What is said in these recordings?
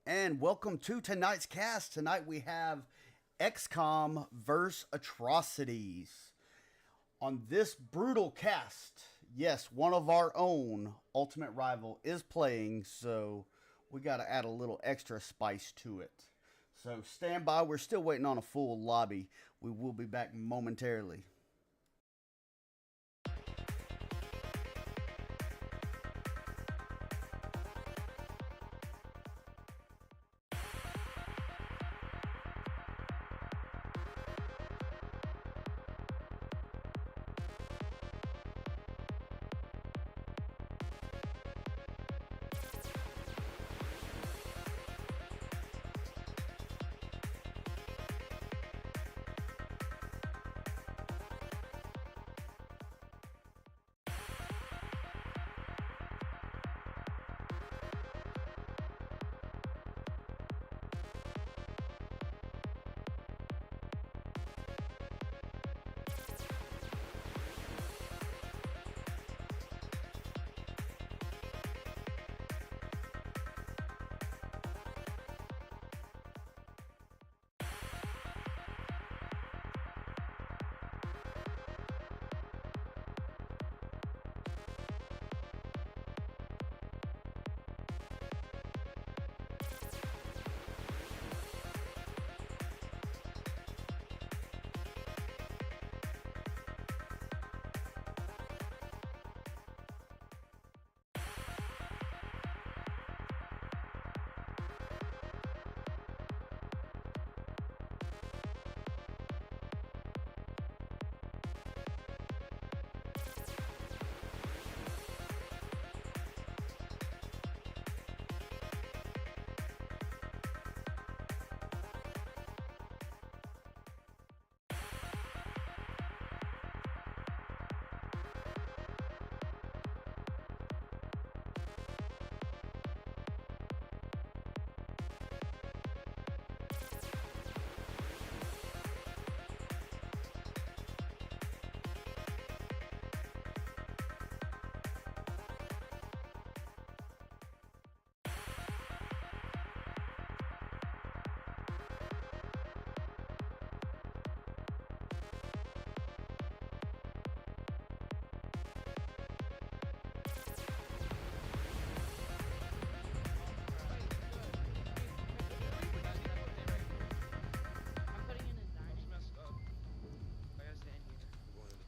and welcome to tonight's cast. Tonight we have ExComm vs. Atrocities. On this brutal cast, yes, one of our own ultimate rival is playing, so we got to add a little extra spice to it. So stand by, we're still waiting on a full lobby. We will be back momentarily.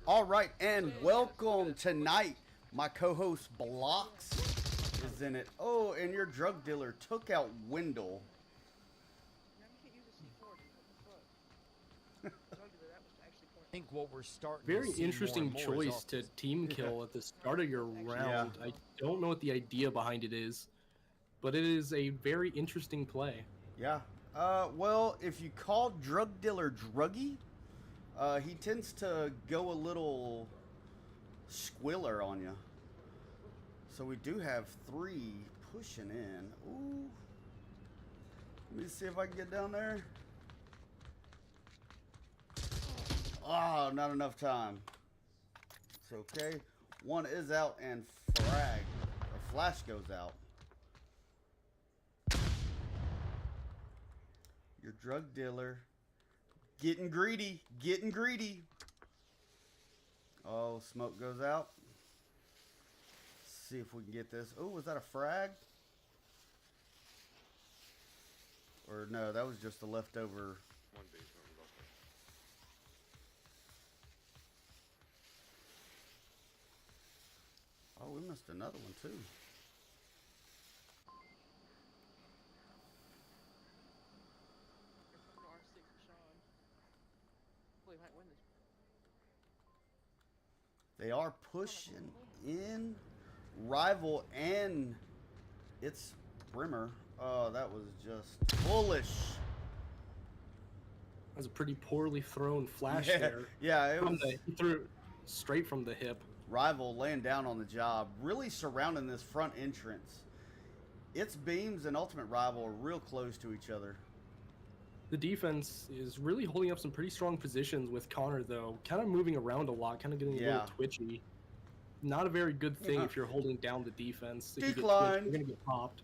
All right, and welcome tonight. My co-host Blox is in it. Oh, and your drug dealer took out Wendell. I think what we're starting Very to see interesting more and more choice to team kill at the start of your round. Yeah. I don't know what the idea behind it is, but it is a very interesting play. Yeah. Well, if you call drug dealer druggy, he tends to go a little squiller on you. So we do have 3 pushing in. Ooh. Let me see if I can get down there. Oh, not enough time. It's okay. 1 is out and flash goes out. Your drug dealer getting greedy, getting greedy. Oh, smoke goes out. Let's see if we can get this. Oh, was that a frag? Or no, that was just a leftover. One basement was also. Oh, we missed another one too. They are pushing in rival and it's Brimmer. Oh, that was just bullish. That was a pretty poorly thrown flash there. Yeah, it was. He threw it straight from the hip. Rival laying down on the job, really surrounding this front entrance. Its beams and Ultimate Rival are real close to each other. The defense is really holding up some pretty strong positions with Connor, though. Kind of moving around a lot, kind of getting a little twitchy. Not a very good thing if you're holding down the defense. If Decline. You're going to get popped.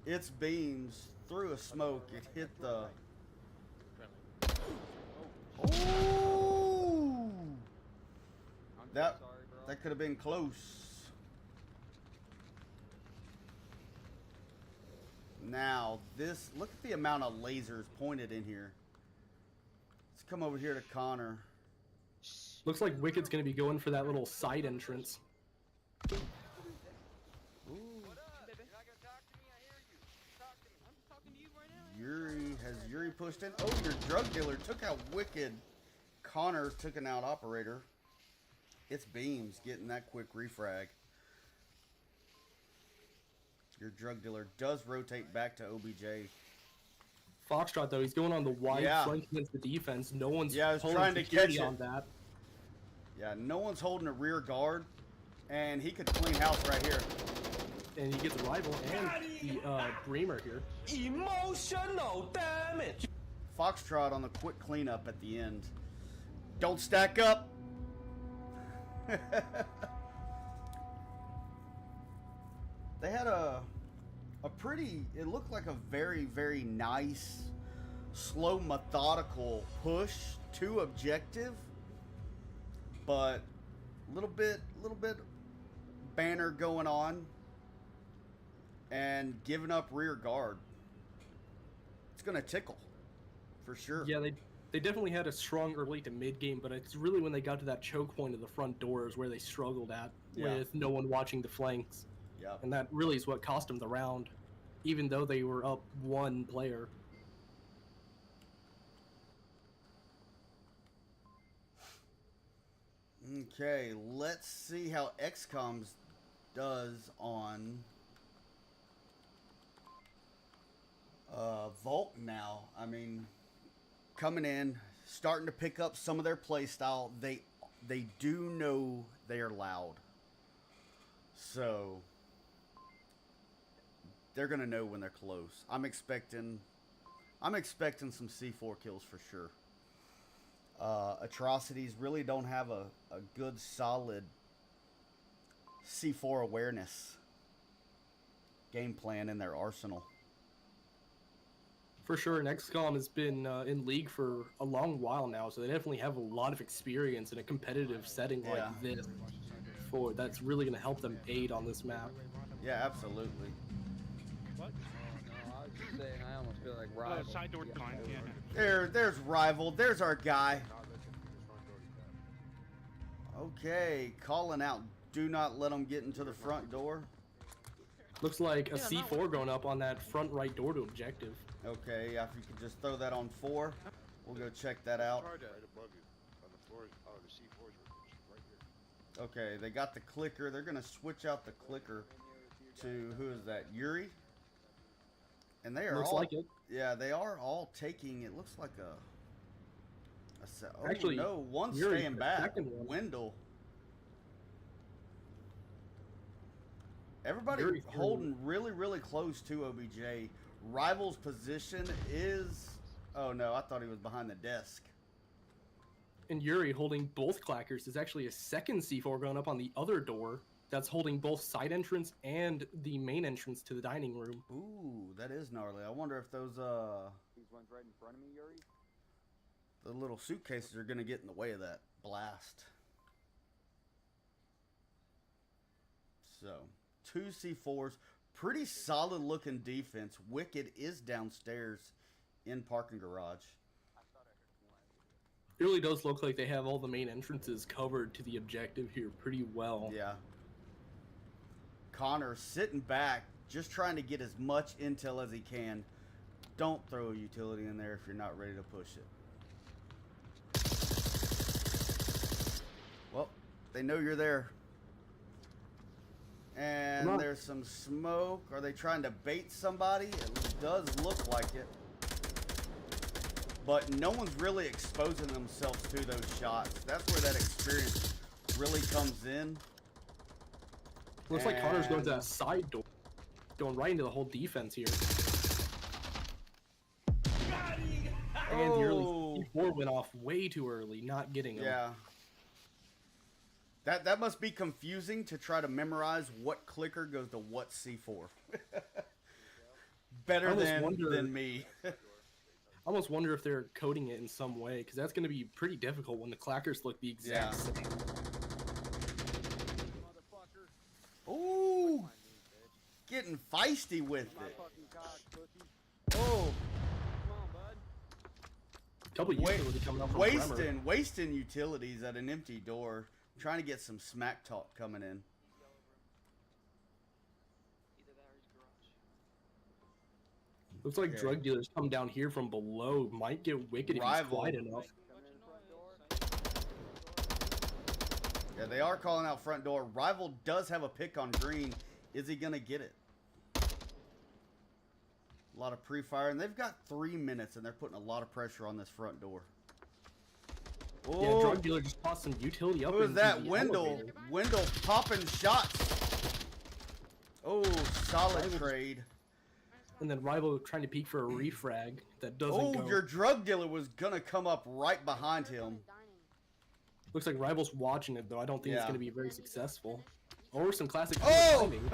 its beams through a smoke. It hit the. Oh! That could have been close. Now this, look at the amount of lasers pointed in here. Let's come over here to Connor. Looks like Wicked's going to be going for that little side entrance. Yuri pushed in. Oh, your drug dealer took out Wicked. Connor took an out operator. It's Beams getting that quick refrag. Your drug dealer does rotate back to OBJ. Foxtrot, though, he's going on the wide flank against the defense. No one's trying to catch it on that. Yeah, no one's holding a rear guard, and he could clean house right here. And he gets a rival and the Bremer here. Emotional damage. Foxtrot on the quick cleanup at the end. Don't stack up. They had a pretty, it looked like a very, very nice, slow, methodical push to objective, but little bit banner going on and giving up rear guard. It's gonna tickle for sure. Yeah, they definitely had a strong early to mid game, but it's really when they got to that choke point of the front doors where they struggled at with no one watching the flanks. Yeah, and that really is what cost them the round, even though they were up one player. Okay, let's see how ExComm does on Volk now. I mean, coming in, starting to pick up some of their play style. They do know they are loud, so they're gonna know when they're close. I'm expecting some C4 kills for sure. Atrocities really don't have a good solid C4 awareness game plan in their arsenal. For sure, and ExComm has been in league for a long while now, so they definitely have a lot of experience in a competitive setting like this. That's really going to help them aid on this map. Yeah, absolutely. What? No, I was just saying, I almost feel like Rival. Side door fine, yeah. There's Rival. There's our guy. Okay, calling out. Do not let them get into the front door. Looks like a C4 going up on that front right door to objective. Okay, if you could just throw that on 4, we'll go check that out. Okay, they got the clicker. They're gonna switch out the clicker to, who is that? Yuri. And they are looks all, like it. Yeah, they are all taking. It looks like a oh, actually, no, one's Yuri, staying back. One. Wendell. Everybody holding really, really close to OBJ. Rival's position is... Oh, no, I thought he was behind the desk. And Yuri holding both clackers is actually a second C4 going up on the other door that's holding both side entrance and the main entrance to the dining room. Ooh, that is gnarly. I wonder if those, These ones right in front of me, Yuri? the little suitcases are going to get in the way of that blast. So... 2 C4s, pretty solid looking defense. Wicked is downstairs in parking garage. It really does look like they have all the main entrances covered to the objective here pretty well. Yeah. Connor sitting back, just trying to get as much intel as he can. Don't throw a utility in there if you're not ready to push it. Well, they know you're there. And there's some smoke. Are they trying to bait somebody? It does look like it. But no one's really exposing themselves to those shots. That's where that experience really comes in. Looks like Connor's going to that side door. Going right into the whole defense here. And the early C4 went off way too early, not getting him. Yeah. That must be confusing to try to memorize what clicker goes to what C4. better wonder- than me. I almost wonder if they're coding it in some way, because that's going to be pretty difficult when the clackers look the exact same. Ooh, getting feisty with it. Oh, A couple of utilities coming up from Bremer. wasting utilities at an empty door. Trying to get some smack talk coming in. Looks like drug dealers come down here from below. Might get wicked if he's quiet enough. Yeah, they are calling out front door. Rival does have a pick on green. Is he going to get it? A lot of pre-fire, and they've got 3 minutes, and they're putting a lot of pressure on this front door. Oh, Yeah, drug dealer just tossed some utility up. who is that? the Wendell. elevator. Wendell popping shots. Oh, solid trade. And then Rival trying to peek for a refrag that doesn't Oh, go. your drug dealer was going to come up right behind him. Looks like Rival's watching it, though. I don't think it's Yeah. going to be very successful. Or some classic Oh! timing.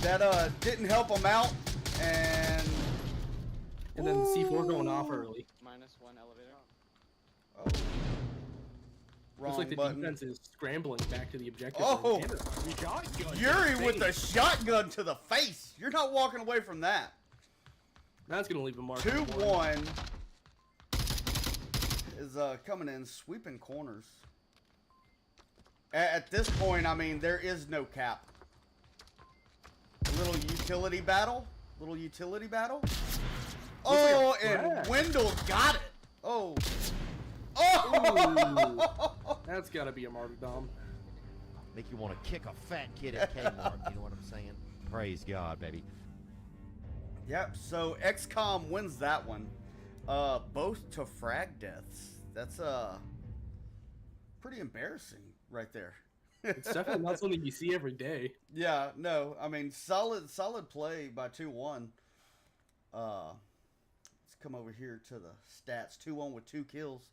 That didn't help him out, and And then C4 going off early. -1 elevator. oh, Looks wrong like the button. defense is scrambling back to the objective. Oh! And a shotgun Yuri to with the face. shotgun to the face. You're not walking away from that. That's going to leave a mark. on the board. 2-1 is coming in, sweeping corners. At this point, I mean, there is no cap. A little utility battle. Oh, like a and frag. Wendell got it. Oh. Oh! Ooh, that's got to be a martyrdom. Make you want to kick a fat kid at Kmart. You know what I'm saying? Praise God, baby. Yep, so ExComm wins that one. Both to frag deaths. That's pretty embarrassing right there. It's definitely not something you see every day. Yeah, no, I mean solid play by 2-1. Let's come over here to the stats. 2-1 with 2 kills.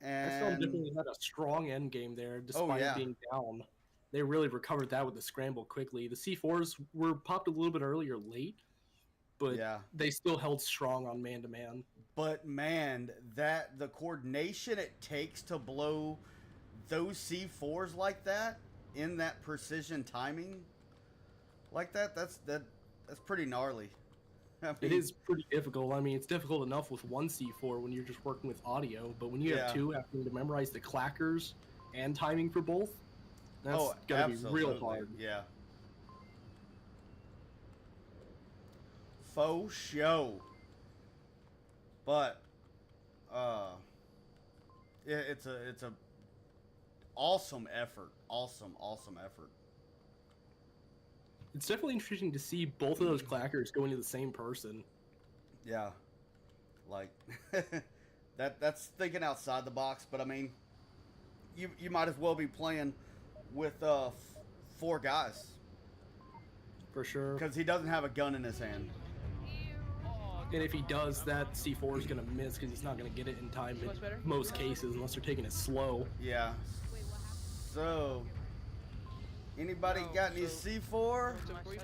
ExComm And definitely had a strong end game there, despite yeah. being down. They really recovered that with the scramble quickly. The C4s were popped a little bit earlier late, but yeah. they still held strong on man-to-man. But man, that the coordination it takes to blow those C4s like that in that precision timing like that's pretty gnarly. I It mean, is pretty difficult. I mean, it's difficult enough with one C4 when you're just working with audio, but when you Yeah. have two, having to memorize the clackers and timing for both, that's gotta be real absolutely. hard. Yeah. Faux show. But it's a awesome effort. Awesome effort. It's definitely interesting to see both of those clackers go into the same person. Yeah. Like that's thinking outside the box, but I mean you might as well be playing with 4 guys For sure. because he doesn't have a gun in his hand. And if he does, that C4 is going to miss because he's not going to get it in time in most cases unless they're taking it slow. Yeah. So, anybody got any C4? I'm putting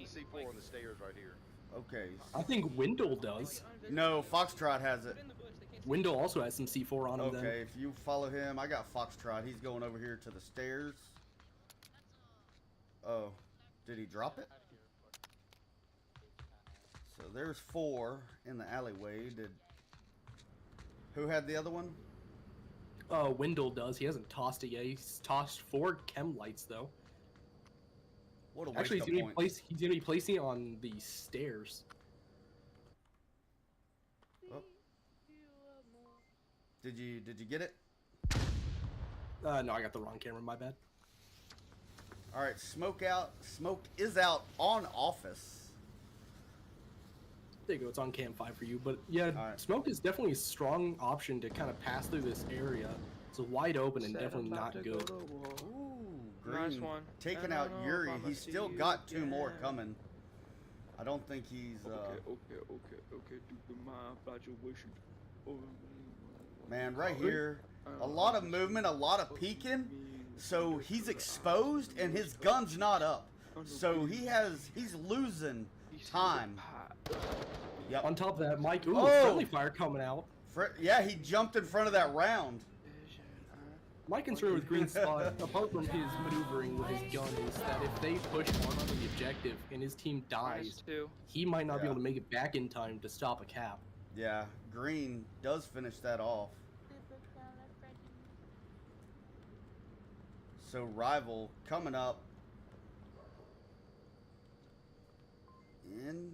C4 on the stairs right here. Okay. I think Wendell does. No, Foxtrot has it. Wendell also has some C4 on him then. Okay, if you follow him, I got Foxtrot. He's going over here to the stairs. Oh, did he drop it? So there's 4 in the alleyway. Who had the other one? Wendell does. He hasn't tossed it yet. He's tossed 4 chem lights though. What a waste Actually, of he's gonna points. be placing it on the stairs. Oh. Did you get it? No, I got the wrong camera. My bad. All right, smoke is out on office. There you go. It's on cam 5 for you. But yeah, Alright. smoke is definitely a strong option to kind of pass through this area. It's wide open and definitely not good. Ooh, Nice Green one. taking And out I know Yuri. I'ma He's see still you got 2 more again. coming. I don't think he's Okay. Do the mind fluctuation. man right here. A lot of movement, a lot of peeking. So he's exposed and his gun's not up. So he's losing time. Yep. On top of that, Mike, ooh, Oh! friendly fire coming out. Yeah, he jumped in front of that round. My concern with Green's spot, apart from his maneuvering with his gun, is that if they push hard on the objective and his team dies, he might not be able to make it back in time to stop a cap. Yeah, Green does finish that off. So Rival coming up in,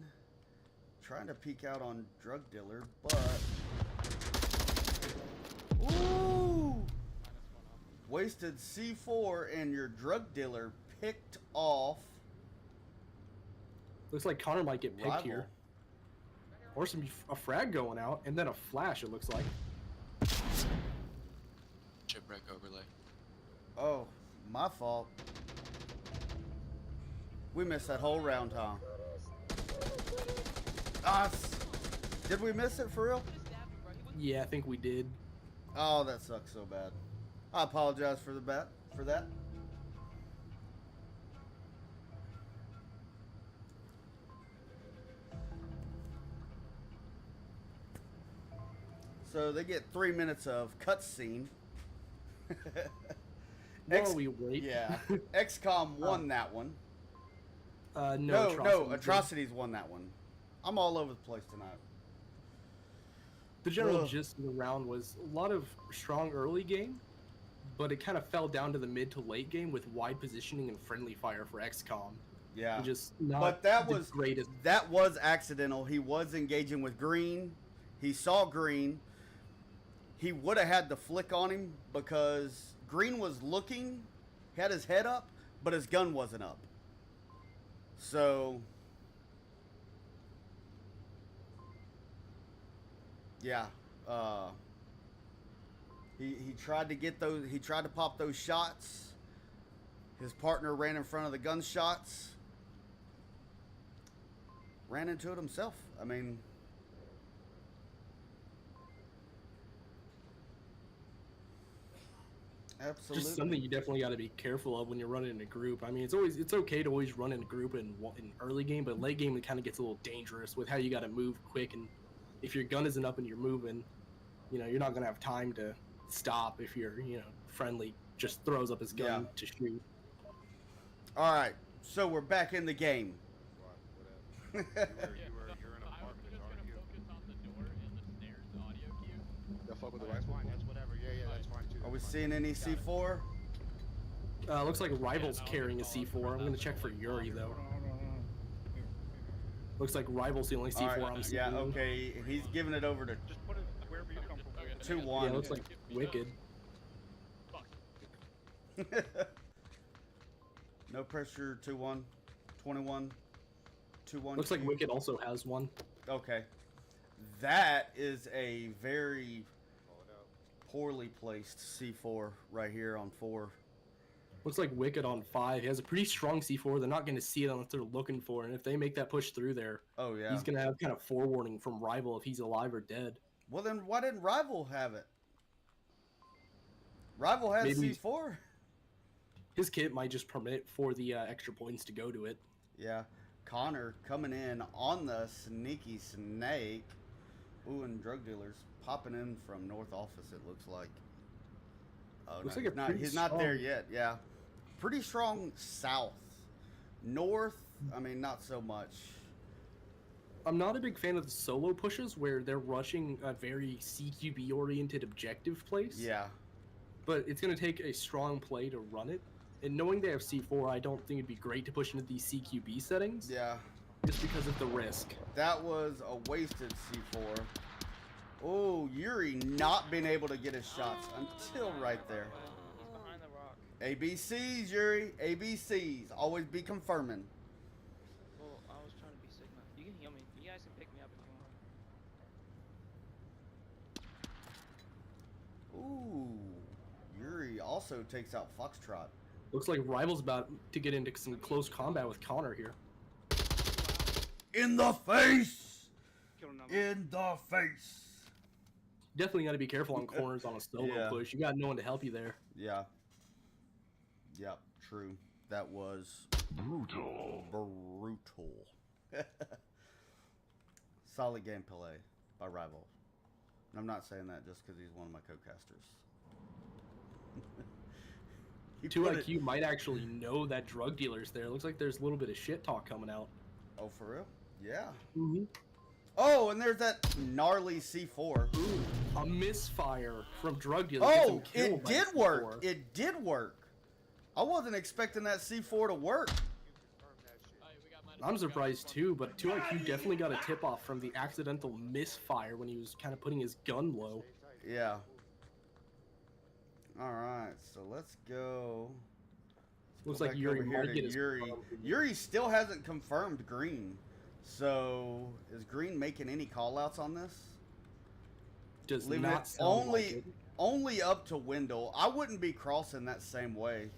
trying to peek out on Drug Dealer, but ooh, wasted C4 and your Drug Dealer picked off. Looks like Connor might get picked Rival. here. Or a frag going out, and then a flash, it looks like. Shipwreck overlay. Oh, my fault. We missed that whole round, huh? Did we miss it for real? Yeah, I think we did. Oh, that sucks so bad. I apologize for that. So they get 3 minutes of cutscene. While we wait. Yeah, ExComm won that one. No, Atrocities won that one. I'm all over the place tonight. The general gist of the round was a lot of strong early game, but it kind of fell down to the mid to late game with wide positioning and friendly fire for ExComm. Yeah, And just not but that the was greatest. That was accidental. He was engaging with Green. He saw Green. He would have had the flick on him because Green was looking, had his head up, but his gun wasn't up. So, yeah, he tried to get those. He tried to pop those shots. His partner ran in front of the gunshots. Ran into it himself. I mean, absolutely. Just something you definitely got to be careful of when you're running in a group. I mean, it's okay to always run in a group in early game, but late game it kind of gets a little dangerous with how you got to move quick, and if your gun isn't up and you're moving, you're not gonna have time to stop if your friendly just throws up his gun to shoot. All right, so we're back in the game. You're in an apartment, aren't you? They'll fuck with the rifle? That's whatever. Yeah, that's fine too. Are we seeing any C4? Looks like Rival's carrying a C4. I'm gonna check for Yuri though. Looks like Rival's the only C4 I'm seeing. Yeah, okay. He's giving it over to Just put it wherever you come from. 2-1. Yeah, it looks like Wicked. No pressure, 2-1. 21. 2-1. Looks like Wicked also has one. Okay. That is a very poorly placed C4 right here on 4. Looks like Wicked on 5. He has a pretty strong C4. They're not going to see it unless they're looking for it. And if they make that push through there, Oh, yeah. he's going to have kind of forewarning from Rival if he's alive or dead. Well, then why didn't Rival have it? Rival has Maybe- C4. His kit might just permit for the extra points to go to it. Yeah. Connor coming in on the sneaky snake. Ooh, and drug dealers popping in from North Office, it looks like. Oh, Looks no, like a pretty he's not there strong- yet, yeah. Pretty strong south. North, I mean, not so much. I'm not a big fan of the solo pushes where they're rushing a very CQB-oriented objective place. Yeah. But it's going to take a strong play to run it. And knowing they have C4, I don't think it'd be great to push into these CQB settings. Yeah. Just because of the risk. That was a wasted C4. Oh, Yuri not being able to get his shots until right there. He's behind the rock. ABCs, Yuri. ABCs. Always be confirming. Well, I was trying to be Sigma. You can heal me. You guys can pick me up if you want. Ooh. Yuri also takes out Foxtrot. Looks like Rival's about to get into some close combat with Connor here. In the face! Kill another. In the face! Definitely got to be careful on corners on a solo Yeah. push. You got no one to help you there. Yeah. Yep, true. That was brutal. Solid gameplay by Rival. And I'm not saying that just because he's one of my co-casters. 2IQ might actually know that drug dealer's there. It looks like there's a little bit of shit talk coming out. Oh, for real? Yeah. Mm-hmm. Oh, and there's that gnarly C4. Ooh, a misfire from drug dealer. Oh, it did work. It did work. I wasn't expecting that C4 to work. I'm surprised too, but 2IQ definitely got a tip off from the accidental misfire when he was kind of putting his gun low. Yeah. All right, so let's go. Looks go like back Yuri over here might to get his Yuri. Yuri still hasn't confirmed green. So is green making any call-outs on this? Does Leaving not it sound like it. only up to Wendell. I wouldn't be crossing that same way.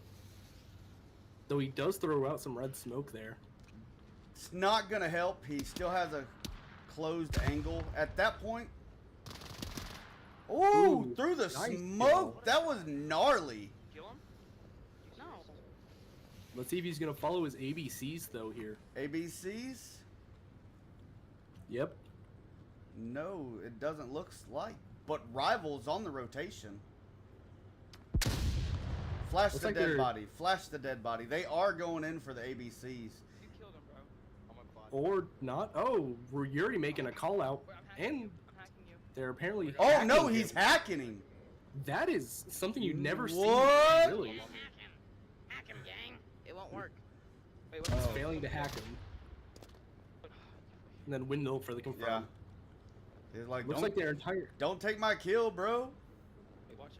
Though he does throw out some red smoke there. It's not gonna help. He still has a closed angle at that point. Ooh, through the nice smoke. That was gnarly. Kill him? No. Let's see if he's gonna follow his ABCs though here. ABCs? Yep. No, it doesn't look like. But Rival's on the rotation. Flash Looks the like dead they're- body. Flash the dead body. They are going in for the ABCs. You killed him, bro. Or not. Oh, we're Yuri making a call out, Wait, I'm hacking you. and I'm hacking you. they're apparently. Oh hacking no, him. he's hacking him. That is something you never see. What? Really. Hack him, gang. It won't work. Wait, He's what? failing to hack him. And then Windmill for the confirm. Yeah. He's like, Looks like their entire. don't take my kill, bro. Wait, watch it.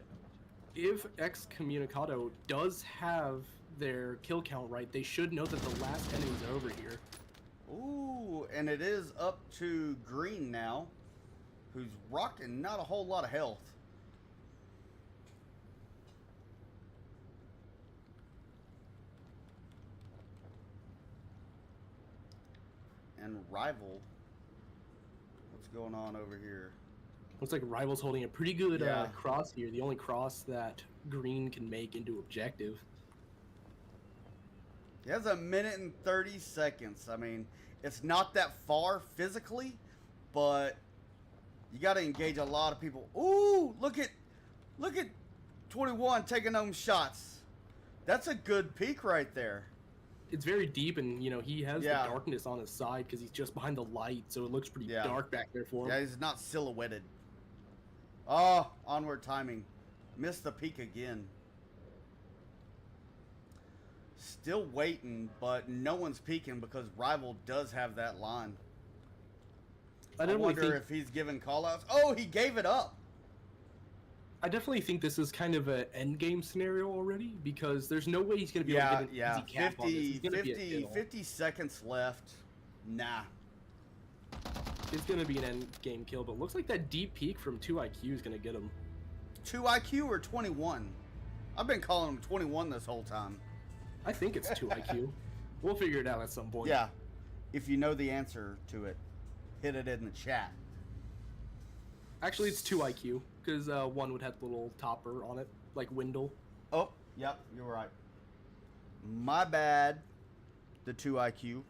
If ExComm does have their kill count right, they should know that the last enemy's over here. Ooh, and it is up to green now, who's rocking not a whole lot of health. And Rival, what's going on over here? Looks like Rival's holding a pretty good Yeah. cross here. The only cross that green can make into objective. He has a minute and 30 seconds. I mean, it's not that far physically, but you got to engage a lot of people. Ooh, look at 21 taking them shots. That's a good peek right there. It's very deep, and you know he has Yeah. the darkness on his side because he's just behind the light, so it looks pretty Yeah. dark back there for him. Yeah, he's not silhouetted. Oh, onward timing. Missed the peak again. Still waiting, but no one's peeking because Rival does have that line. I I definitely wonder think if he's giving call-outs. Oh, he gave it up. I definitely think this is kind of an end game scenario already because there's no way he's going to be able to get an easy cap on this. 50, It's gonna be a 50, kill. 50 seconds left. Nah. It's going to be an end game kill, but looks like that deep peak from 2IQ is going to get him. 2IQ or 21? I've been calling him 21 this whole time. I think it's 2IQ. We'll figure it out at some point. Yeah. If you know the answer to it, hit it in the chat. Actually, it's 2IQ because one would have the little topper on it, like Windle. Oh, yep, you're right. My bad. The 2IQ.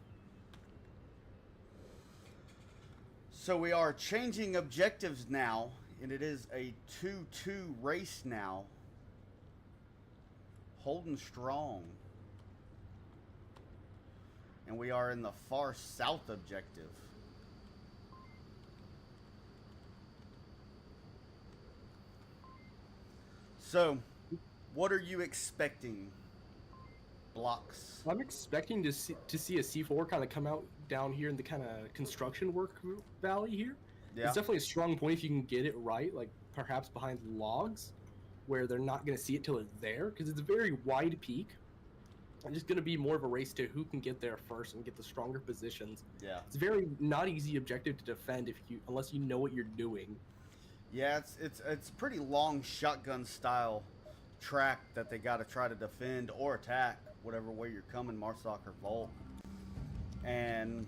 So we are changing objectives now, and it is a 2-2 race now. Holding strong. And we are in the far south objective. So, what are you expecting, Blocks? I'm expecting to see a C4 kind of come out down here in the kind of construction work valley here. Yeah. It's definitely a strong point if you can get it right, like perhaps behind logs, where they're not going to see it till it's there, because it's a very wide peak. It's just going to be more of a race to who can get there first and get the stronger positions. Yeah. It's a very not easy objective to defend unless you know what you're doing. Yeah, it's pretty long shotgun style track that they got to try to defend or attack, whatever way you're coming, Marsoc or Volt. And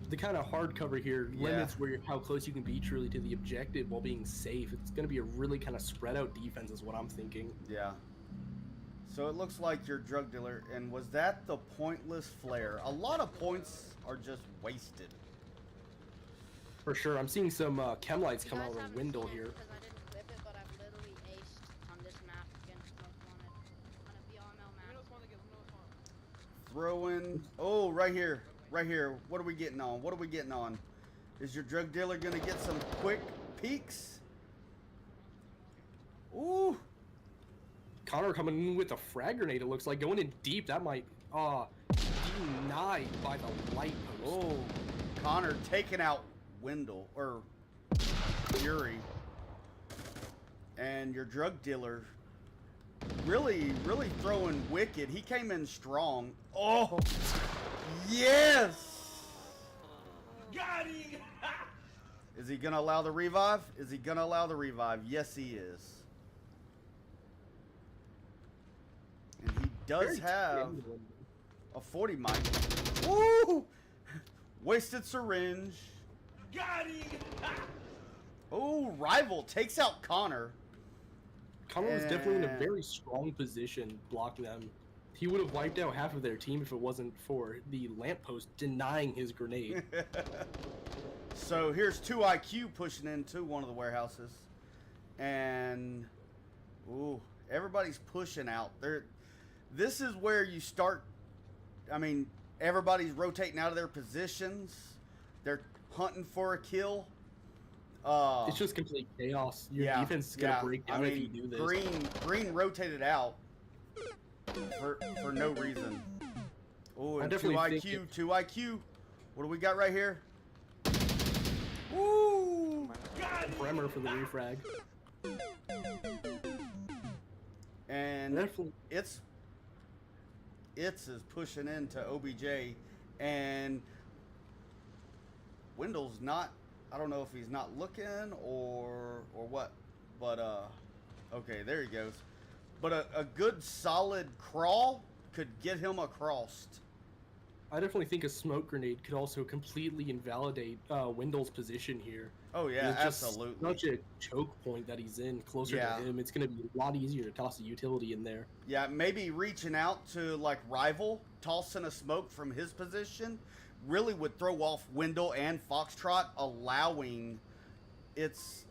the kind of hard cover here limits how close you can be truly to the objective while being safe. It's going to be a really kind of spread out defense is what I'm thinking. Yeah. So it looks like your drug dealer, and was that the pointless flare? A lot of points are just wasted. For sure. I'm seeing some chem lights come out of the window here. Because I didn't whip it, but I've literally aced on this map against Smoke on a BLML map. Throwing. Oh, right here. Right here. What are we getting on? What are we getting on? Is your drug dealer going to get some quick peeks? Ooh. Connor coming in with a frag grenade, it looks like. Going in deep. That might... denied by the light post. Oh. Connor taking out Wendell. Or Fury. And your drug dealer really throwing wicked. He came in strong. Oh. Yes! Got him! Is he gonna allow the revive? Is he gonna allow the revive? Yes, he is. And he does have a 40 mic. Woo! Wasted syringe. Got him! Oh, Rival takes out Connor. Connor was definitely in a very strong position blocking them. He would have wiped out half of their team if it wasn't for the lamppost denying his grenade. So here's 2 IQ pushing into one of the warehouses. And, ooh, everybody's pushing out. This is where you start, I mean, everybody's rotating out of their positions. They're hunting for a kill. It's just complete chaos. Your defense is going to break down if you do this. Green rotated out for no reason. Oh, and 2 IQ, 2 IQ. What do we got right here? Woo! Bremer for the refrag. And it's is pushing into OBJ, and Wendell's not. I don't know if he's not looking or what, but okay, there he goes. But a good solid crawl could get him across. I definitely think a smoke grenade could also completely invalidate Wendell's position here. Oh yeah, it's absolutely. Just such a choke point that he's in closer to him. It's going to be a lot easier to toss a utility in there. Yeah, maybe reaching out to like Rival, tossing a smoke from his position, really would throw off Wendell and Foxtrot, allowing it's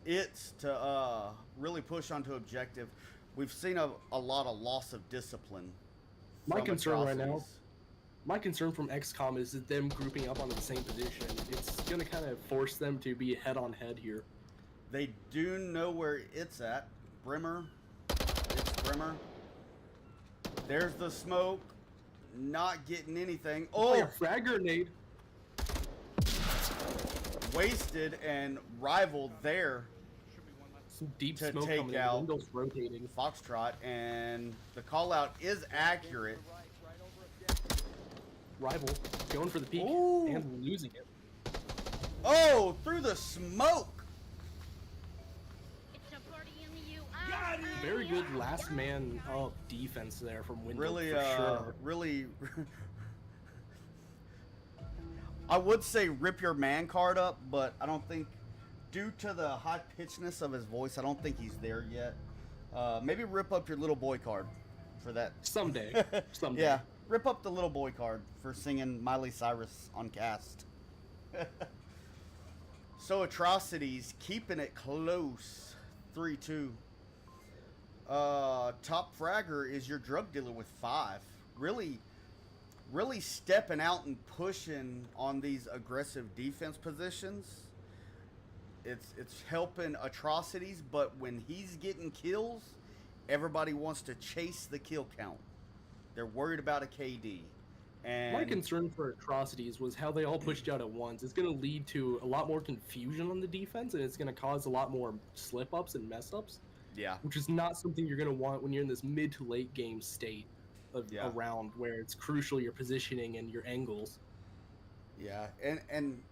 to really push onto objective. We've seen a lot of loss of discipline. My concern right now. My concern from ExComm is that them grouping up on the same position. It's going to kind of force them to be head-on-head here. They do know where it's at. Bremer. It's Bremer. There's the smoke. Not getting anything. Oh! A frag grenade. Wasted and Rival there. Some deep to smoke take coming out in. Windows rotating. Foxtrot, and the call-out is accurate. Rival going for the peak and losing it. Oh, through the smoke. It's a party in the U.S. Very good last man up defense there from Windows. Really, for sure. really. I would say rip your man card up, but I don't think, due to the high pitchedness of his voice, I don't think he's there yet. Maybe rip up your little boy card for that. Someday. Someday. Yeah. Rip up the little boy card for singing Miley Cyrus on cast. So Atrocities keeping it close. 3-2. Top fragger is your drug dealer with 5. Really stepping out and pushing on these aggressive defense positions. It's helping Atrocities, but when he's getting kills, everybody wants to chase the kill count. They're worried about a KD. And my concern for Atrocities was how they all pushed out at once. It's going to lead to a lot more confusion on the defense, and it's going to cause a lot more slip-ups and mess-ups. Yeah. Which is not something you're going to want when you're in this mid to late game state of a round where it's crucial your positioning and your angles. Yeah, and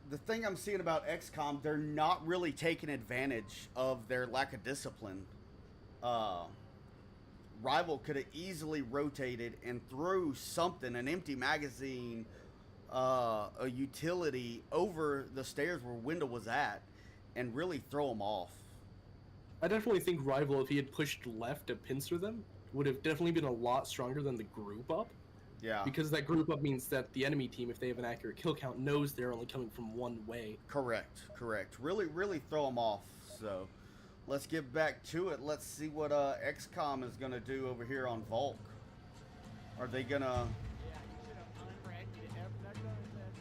the thing I'm seeing about ExComm, they're not really taking advantage of their lack of discipline. Rival could have easily rotated and threw something, an empty magazine, a utility over the stairs where Wendell was at and really throw him off. I definitely think Rival, if he had pushed left to pincer them, would have definitely been a lot stronger than the group up. Yeah. Because that group up means that the enemy team, if they have an accurate kill count, knows they're only coming from one way. Correct. Really throw them off. So let's get back to it. Let's see what ExComm is going to do over here on Volk. Are they going to...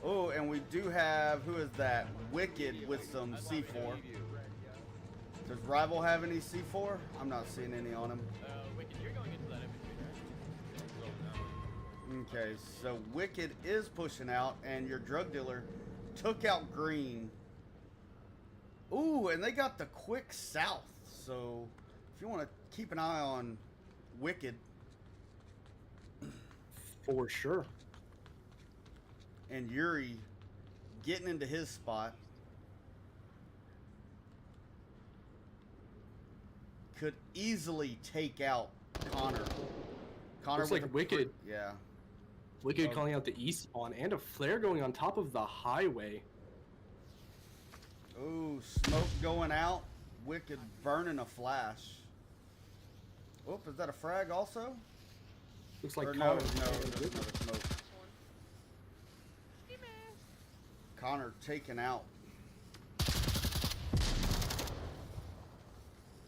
Oh, and we do have, who is that? Wicked with some C4. Does Rival have any C4? I'm not seeing any on him. Wicked, you're going into that infantry, right? Okay, so Wicked is pushing out, and your drug dealer took out Green. Ooh, and they got the quick south. So if you want to keep an eye on Wicked. For sure. And Yuri getting into his spot. Could easily take out Connor. Looks like Wicked. Yeah. Wicked calling out the east spawn and a flare going on top of the highway. Ooh, smoke going out. Wicked burning a flash. Oh, is that a frag also? Looks like Or Connor. no, there's another smoke. Connor taken out.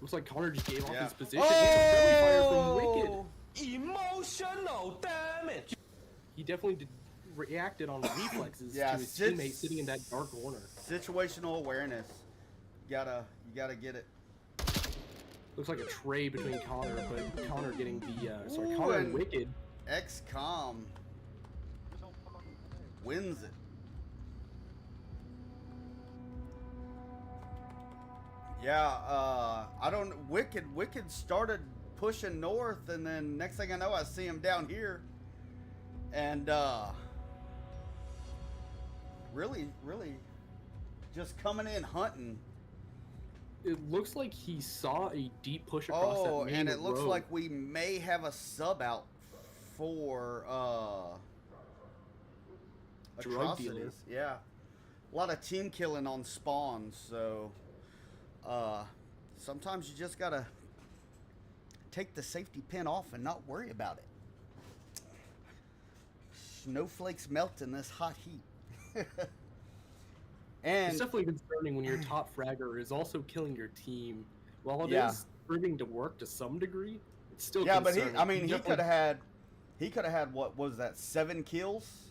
Looks like Connor just gave off Yeah. his position and friendly fire from Wicked. Emotional damage. He definitely reacted on reflexes Yeah, to his teammate sitting in that dark corner. Situational awareness. You gotta get it. Looks like a tray between Connor, but Connor getting the Ooh, Connor and and Wicked. ExComm wins it. Yeah, I don't. Wicked started pushing north, and then next thing I know, I see him down here, and really, just coming in hunting. It looks like he saw a deep push across that main and it looks road. like we may have a sub out for Drug dealer. Atrocities. Yeah, a lot of team killing on spawns, so sometimes you just gotta take the safety pin off and not worry about it. Snowflakes melt in this hot heat. And it's definitely concerning when your top fragger is also killing your team. While it Yeah. is proving to work to some degree, it's still yeah, but concerning. he could have had what was that, 7 kills?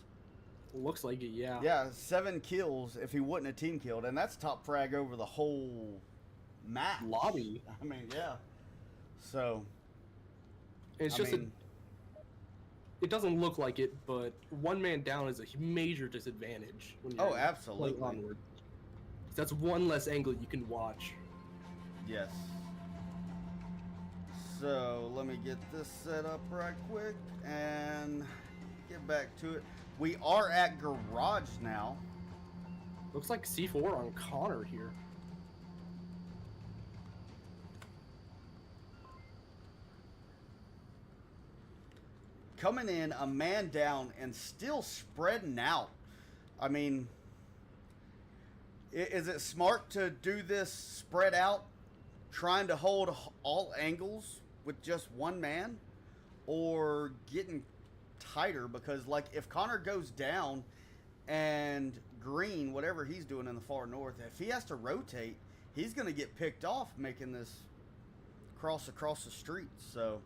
Looks like it, yeah. Yeah, 7 kills if he wouldn't have team killed, and that's top frag over the whole map. Lobby. I mean, yeah. So It's just it doesn't look like it, but one man down is a major disadvantage when you're absolutely. playing Onward. That's one less angle you can watch. Yes. So let me get this set up right quick and get back to it. We are at garage now. Looks like C4 on Connor here. Coming in, a man down, and still spreading out. I mean, is it smart to do this spread out, trying to hold all angles with just one man, or getting tighter? Because, like, if Connor goes down and Green, whatever he's doing in the far north, if he has to rotate, he's going to get picked off making this cross across the street. So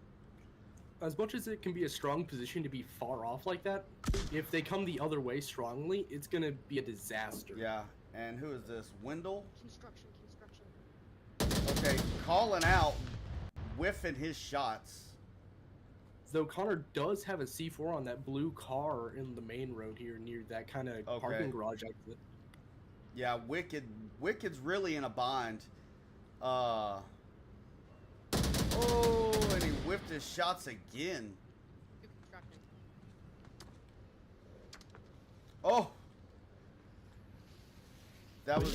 As much as it can be a strong position to be far off like that, if they come the other way strongly, it's going to be a disaster. yeah. And who is this? Wendell? Construction. Okay, calling out, whiffing his shots. Though Connor does have a C4 on that blue car in the main road here near that kind of parking garage exit. Yeah, Wicked's really in a bind. Oh, and he whiffed his shots again. Construction. Oh, that was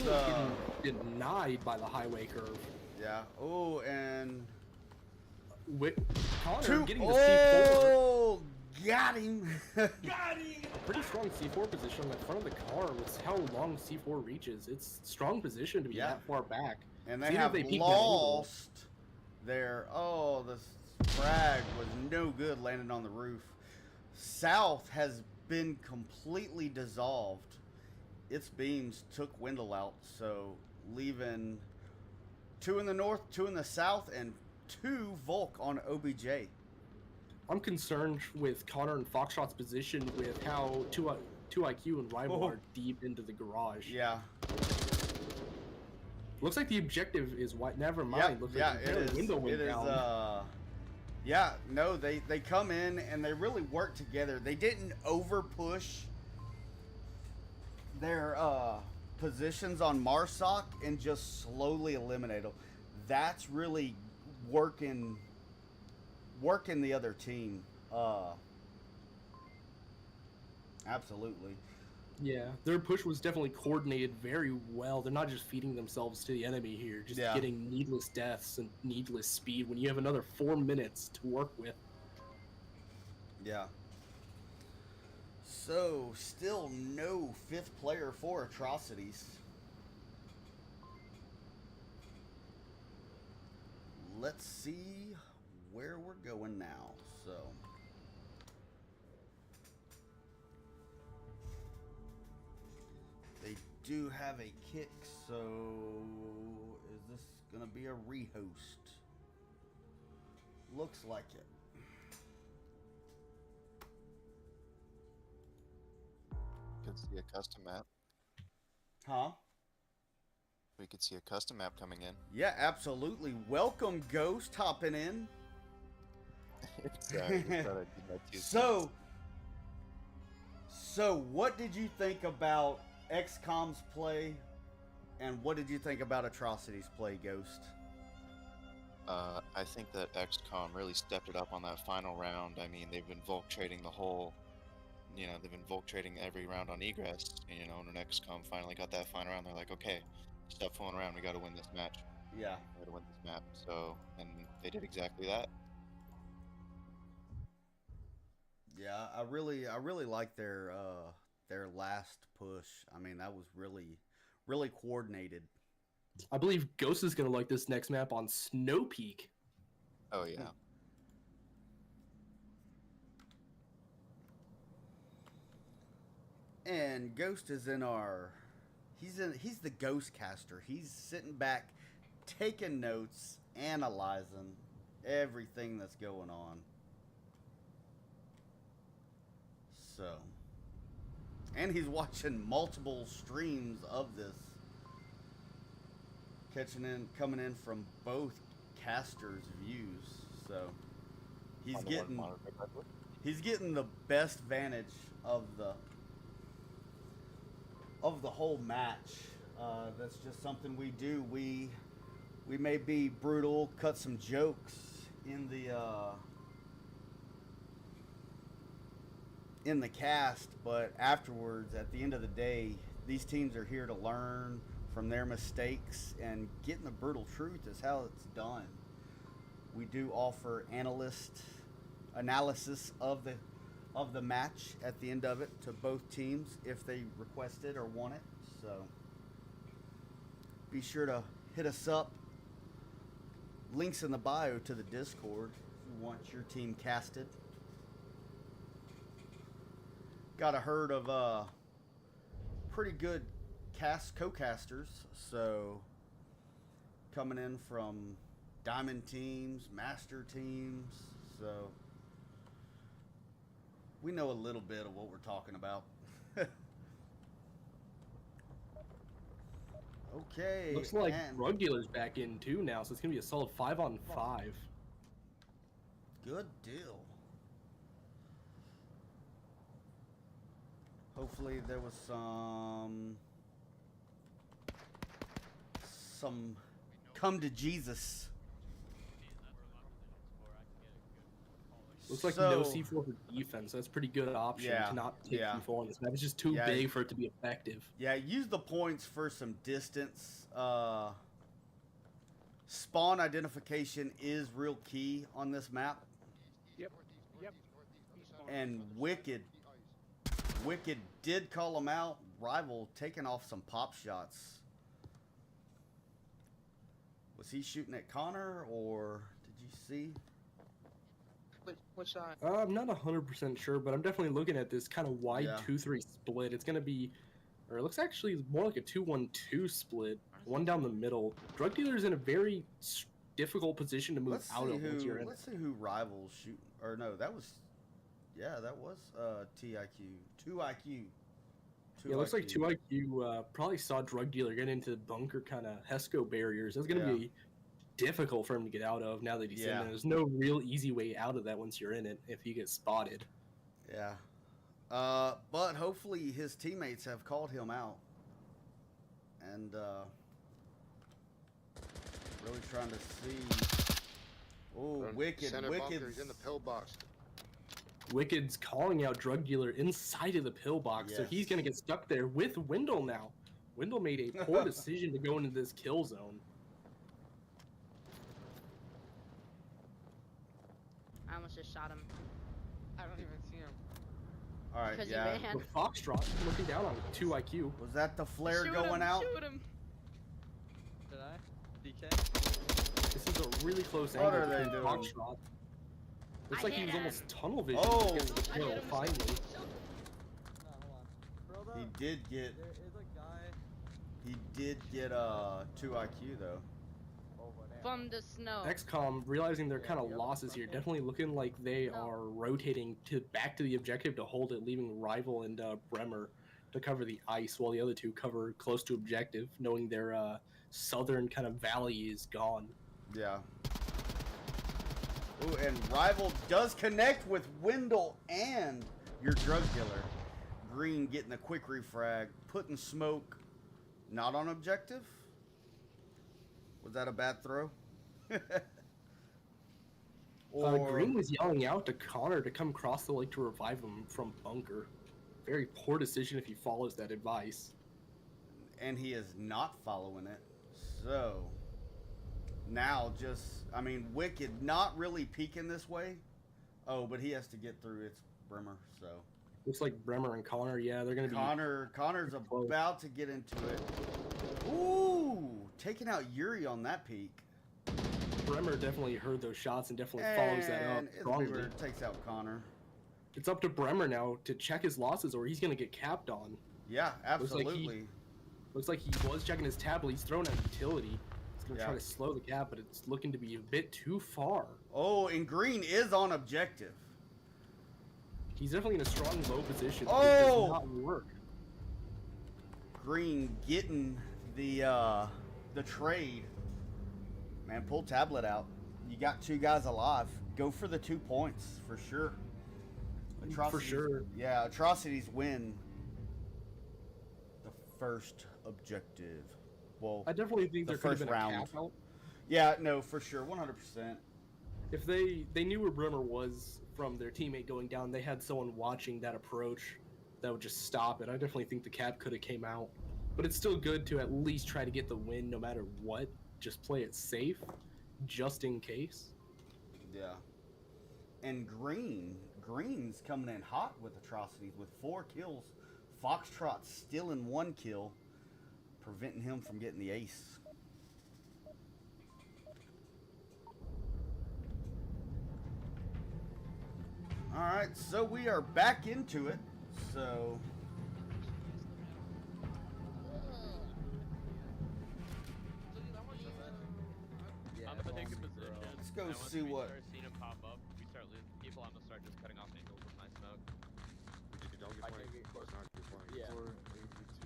Getting denied by the highway curve. yeah. Oh, and Connor two. getting the C4. Oh, Got him. Pretty strong C4 position on the front of the car with how long C4 reaches. It's strong position to be that far back. And So they even have if peek that angle- lost their... Oh, the frag was no good landing on the roof. South has been completely dissolved. Its beams took Wendell out, so leaving 2 in the north, 2 in the south, and 2 Volk on OBJ. I'm concerned with Connor and Foxtrot's position with how 2IQ and Rival are deep into the garage. Yeah. Looks like the objective is white. Never mind. Yeah, Looks yeah, like it is. window went It is. down. Yeah, no, they come in and they really work together. They didn't over push their positions on Marsoc and just slowly eliminate them. That's really working the other team. Absolutely. Yeah, their push was definitely coordinated very well. They're not just feeding themselves to the enemy here, just getting needless deaths and needless speed when you have another 4 minutes to work with. Yeah. So, still no 5th player for Atrocities. Let's see where we're going now. So, they do have a kick, so is this going to be a rehost? Looks like it. Could see a custom map. Huh? We could see a custom map coming in. Yeah, absolutely. Welcome, Ghost, hopping in. Sorry, just thought I'd do my 2 So what did you think about ExComm's play, and what did you think about Atrocities' play, Ghost? I think that ExComm really stepped it up on that final round. I mean, they've been Volk trading the whole, they've been Volk trading every round on egress, and when ExComm finally got that final round, they're like, okay, stop fooling around, we got to win this match. Yeah. We got to win this map. So, and they did exactly that. Yeah, I really like their last push. I mean, that was really coordinated. I believe Ghost is going to like this next map on Snow Peak. Oh yeah. And Ghost is in our he's the Ghost caster. He's sitting back taking notes, analyzing everything that's going on. So, and he's watching multiple streams of this, coming in from both casters' views. So he's getting the best vantage of the whole match. That's just something we do. We may be brutal, cut some jokes in the cast, but afterwards, at the end of the day, these teams are here to learn from their mistakes, and getting the brutal truth is how it's done. We do offer analysis of the match at the end of it to both teams if they request it or want it. So be sure to hit us up. Links in the bio to the Discord if you want your team casted. Got a herd of pretty good co-casters, so coming in from diamond teams, master teams, so we know a little bit of what we're talking about. Okay. Looks like Drug Dealer's back in too now, so it's gonna be a solid 5-on-5. Good deal. Hopefully there was some come to Jesus. Looks like no C4 for defense. That's a pretty good option to not take C4 on this map. It's just too big for it to be effective. Yeah, use the points for some distance. Spawn identification is real key on this map. Yep. He spawned And Wicked did call him out. Rival taking off some pop shots. Was he shooting at Connor, or did you see? What shot? I'm not 100% sure, but I'm definitely looking at this kind of wide Yeah. 2-3 split. It's going to be, or it looks actually more like a 2-1-2 split. One down the middle. Drug dealer's in a very difficult position to move Let's out see of once you're in. let's see who Rival's shooting. Or no, that was TIQ. 2IQ. Yeah, it looks like 2IQ probably saw drug dealer get into the bunker kind of Hesco barriers. That's going to be difficult for him to get out of now that he's in there. There's no real easy way out of that once you're in it if you get spotted. Yeah. But hopefully his teammates have called him out. And really trying to see. Oh, Wicked. Center Wicked's bunker's in the pillbox. Wicked's calling out drug dealer inside of the pillbox, so he's going to get stuck there with Wendell now. Wendell made a poor decision to go into this kill zone. I almost just shot him. I don't even see him. All right, Because he yeah. ran. The Foxtrot looking down on 2IQ. Was that the flare Shoot going him, out? Shoot him. Did I? DK? This is a really close What angle are they between doing? Foxtrot. Looks I like he hit was him. almost tunnel vision Oh. to get the I kill, hit him. finally. No, hold on. Bro, He did get there is a guy 2IQ though. over there. From the snow. ExComm, realizing their kind of losses here, definitely looking like they No. are rotating back to the objective to hold it, leaving Rival and Bremer to cover the ice while the other two cover close to objective, knowing their southern kind of valley is gone. Yeah. Ooh, and Rival does connect with Wendell and your drug dealer. Green getting a quick refrag, putting smoke not on objective. Was that a bad throw? Green was yelling out to Connor to come across the lake to revive him from bunker. Very poor decision if he follows that advice. And he is not following it. So now Wicked not really peeking this way. Oh, but he has to get through. It's Bremer, so Looks like Bremer and Connor, yeah, they're gonna be Connor's about to get into it. Ooh, taking out Yuri on that peak. Bremer definitely heard those shots and definitely follows that up And strongly. Bremer takes out Connor. It's up to Bremer now to check his losses or he's gonna get capped on. Yeah, Looks like absolutely. Looks like he was checking his tab, but he's throwing out utility. He's gonna try Yeah. to slow the gap, but it's looking to be a bit too far. Oh, and Green is on objective. He's definitely in a strong low position. Oh! It does not work. Green getting the trade. Man, pull tablet out. You got two guys alive. Go for the 2 points for sure. For sure. Yeah, Atrocities win the first objective. Well, I definitely think the there could have first been a round. cap out. Yeah, no, for sure, 100%. If they knew where Bremer was from their teammate going down, they had someone watching that approach that would just stop it. I definitely think the cap could have came out. But it's still good to at least try to get the win no matter what. Just play it safe, just in case. Yeah. And Green's coming in hot with Atrocities with 4 kills. Foxtrot still in 1 kill, preventing him from getting the ace. All right, so we are back into it. So I'm gonna take a position. let's go and once see we what. start seeing him pop up, we start losing people. I'm gonna start just cutting off angles with my smoke.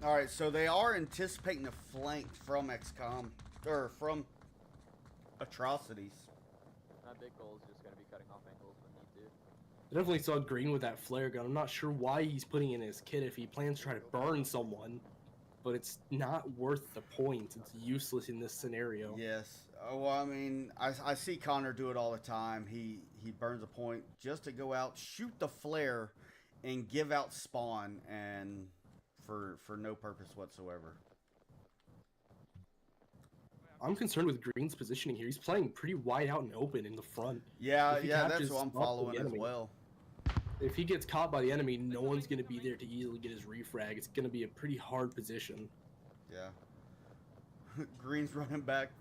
All right, so they are anticipating a flank from ExComm or from Atrocities. My big goal is just gonna be cutting off angles when need to. I definitely saw Green with that flare gun. I'm not sure why he's putting in his kit if he plans to try to burn someone, but it's not worth the points. It's useless in this scenario. Yes. Oh, well, I mean, I see Connor do it all the time. He burns a point just to go out, shoot the flare, and give out spawn, and for no purpose whatsoever. I'm concerned with Green's positioning here. He's playing pretty wide out and open in the front. Yeah, If he yeah, that's captures what I'm up the following as enemy. well. If he gets caught by the enemy, no one's going to be there to easily get his refrag. It's going to be a pretty hard position. Yeah. Green's running back.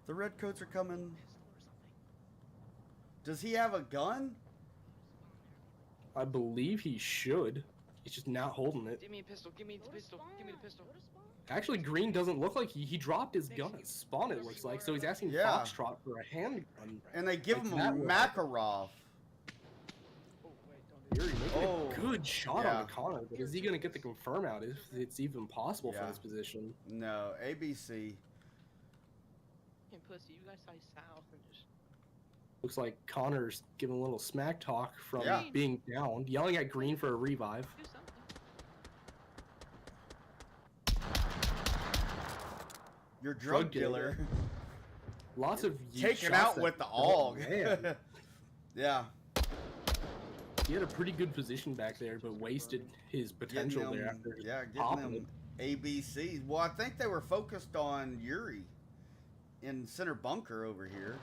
The redcoats are coming. Does he have a gun? I believe he should. He's just not holding it. Give me a pistol. Give me the pistol. Give me the pistol. Actually, Green doesn't look like he dropped his gun at spawn, it looks like. So he's asking Yeah. Foxtrot for a handgun. And they give Like him a that one. Makarov. Yuri making Oh, a good shot yeah. on the Connor, but is he going to get the confirm out if it's even possible for Yeah. this position? No, ABC. Fucking pussy, you guys say south and just. Looks like Connor's giving a little smack talk from Yeah. being down, yelling at Green for a revive. Do something. Your drug Drug dealer. dealer. Lots of Taken shots out that- with the Oh, AUG. man. Yeah. He had a pretty good position back there, but wasted his potential Getting there them, after yeah, getting popping them it. ABCs. Well, I think they were focused on Yuri in center bunker over here.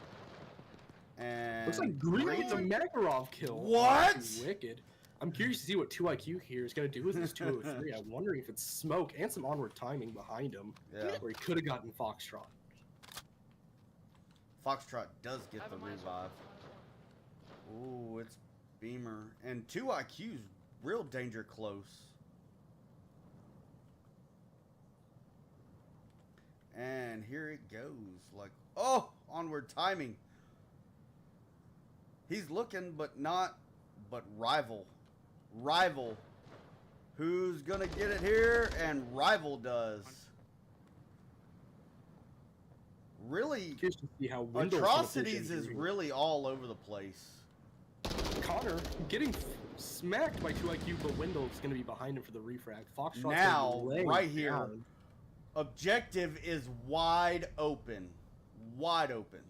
And Looks like Green gets a Makarov kill. What? That's wicked. I'm curious to see what 2IQ here is going to do with this 203. I'm wondering if it's smoke and some onward timing behind him, Yeah. where he could have gotten Foxtrot. Foxtrot does get the revive. Ooh, it's Beamer. And 2IQ's real danger close. And here it goes. Like, oh, onward timing. He's looking, but not, but Rival. Rival. Who's gonna get it here? And Rival does. Really, Curious to see how Wendell's gonna Atrocities position is here. really all over the place. Connor getting smacked by 2IQ, but Wendell's going to be behind him for the refrag. Foxtrot's gonna Now, be laying right here, down. Objective is wide open. Wide open.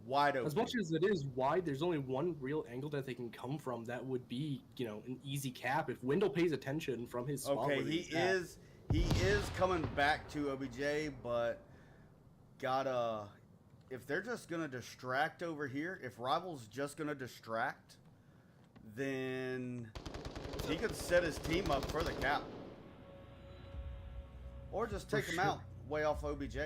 Wide open. As much as it is wide, there's only one real angle that they can come from that would be, you know, an easy cap. If Wendell pays attention from his spot Okay, where he he's at. is coming back to OBJ, but gotta, if they're just gonna distract over here, if Rival's just gonna distract, then he could set his team up for the cap. Or just take him sure. out way off OBJ.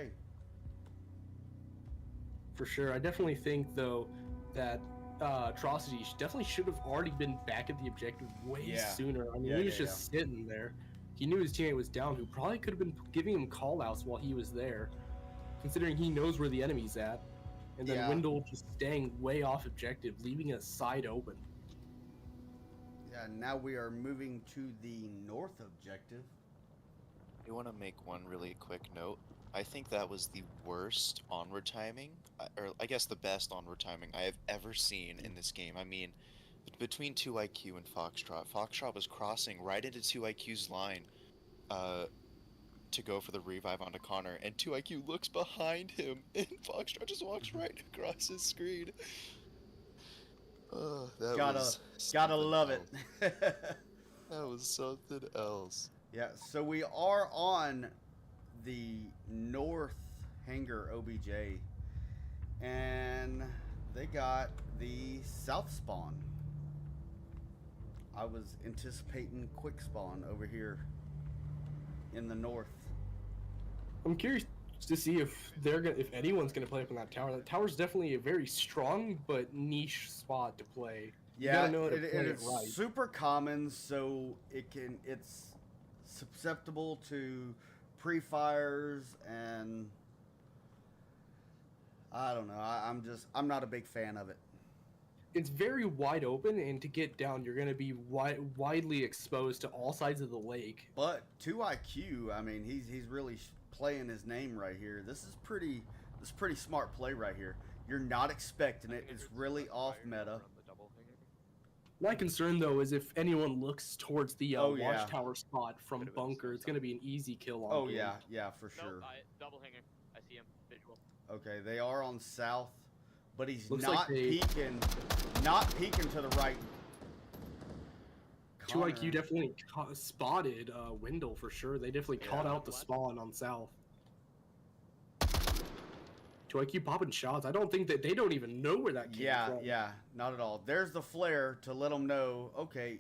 For sure. I definitely think, though, that Atrocities definitely should have already been back at the objective way Yeah. sooner. I mean, Yeah, he was yeah, just sitting there. He knew his teammate was down, who probably could have been giving him call-outs while he was there, considering he knows where the enemy's at. And then Yeah. Wendell just staying way off objective, leaving a side open. Yeah, now we are moving to the north objective. I want to make one really quick note. I think that was the worst onward timing, or I guess the best onward timing I have ever seen in this game. I mean, between 2IQ and Foxtrot, Foxtrot was crossing right into 2IQ's line to go for the revive onto Connor, and 2IQ looks behind him, and Foxtrot just walks right across his screen. That Gotta was gotta something love it. else. That was something else. Yeah, so we are on the north hangar OBJ, and they got the south spawn. I was anticipating quick spawn over here in the north. I'm curious to see if if anyone's gonna play up in that tower. That tower's definitely a very strong but niche spot to play. You Yeah, gotta know how to play it it's right. super common, so it's susceptible to pre-fires, and I don't know. I'm not a big fan of it. It's very wide open, and to get down, you're going to be widely exposed to all sides of the lake. But 2IQ, I mean, he's really playing his name right here. This is pretty smart play right here. You're not expecting it. It's really off meta. My concern, though, is if anyone looks towards the Oh, yeah. watchtower spot from bunker, it's going to be an easy kill on Oh him. yeah, for sure. Double hanger. I see him. Visual. Okay, they are on south, but he's Looks not like they- peeking to the right. 2IQ Connor. definitely spotted Wendell for sure. They definitely caught out the spawn on south. Do I keep popping shots? I don't think that they don't even know where that came from. Yeah, not at all. There's the flare to let them know, okay,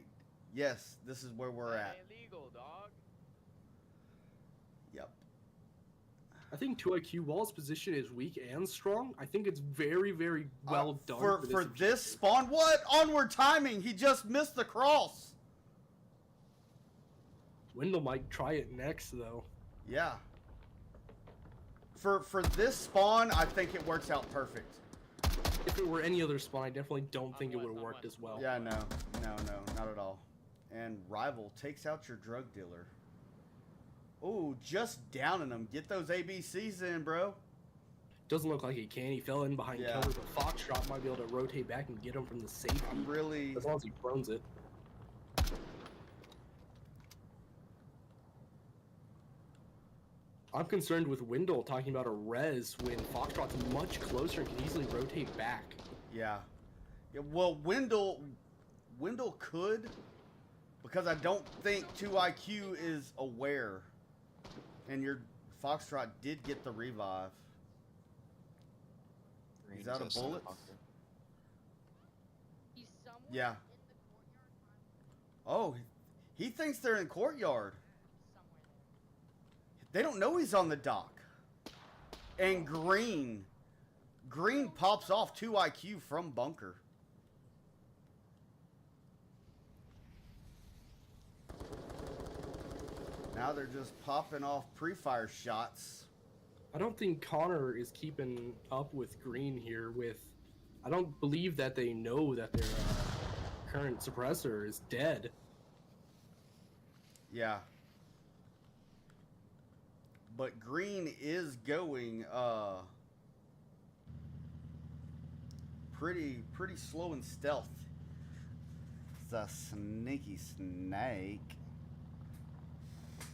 yes, this is where we're at. Illegal, dog. Yep. I think 2IQ, while his position is weak and strong, I think it's very, very well done. For this spawn, what? Onward timing. He just missed the cross. Wendell might try it next, though. Yeah. For this spawn, I think it works out perfect. If it were any other spawn, I definitely don't think it would have worked as well. Yeah, no, not at all. And Rival takes out your drug dealer. Ooh, just downing him. Get those ABCs in, bro. Doesn't look like he can. He fell in behind cover, but Foxtrot might be able to rotate back and get him from the safety. As long as he throws it. I'm concerned with Wendell talking about a res when Foxtrot's much closer and can easily rotate back. Yeah. Well, Wendell could, because I don't think 2IQ is aware. And your Foxtrot did get the revive. He's out of bullets. Yeah. Oh, he thinks they're in courtyard. They don't know he's on the dock. And Green pops off 2IQ from bunker. Now they're just popping off pre-fire shots. I don't think Connor is keeping up with Green here I don't believe that they know that their current suppressor is dead. Yeah. But Green is going pretty slow and stealth. It's a sneaky snake.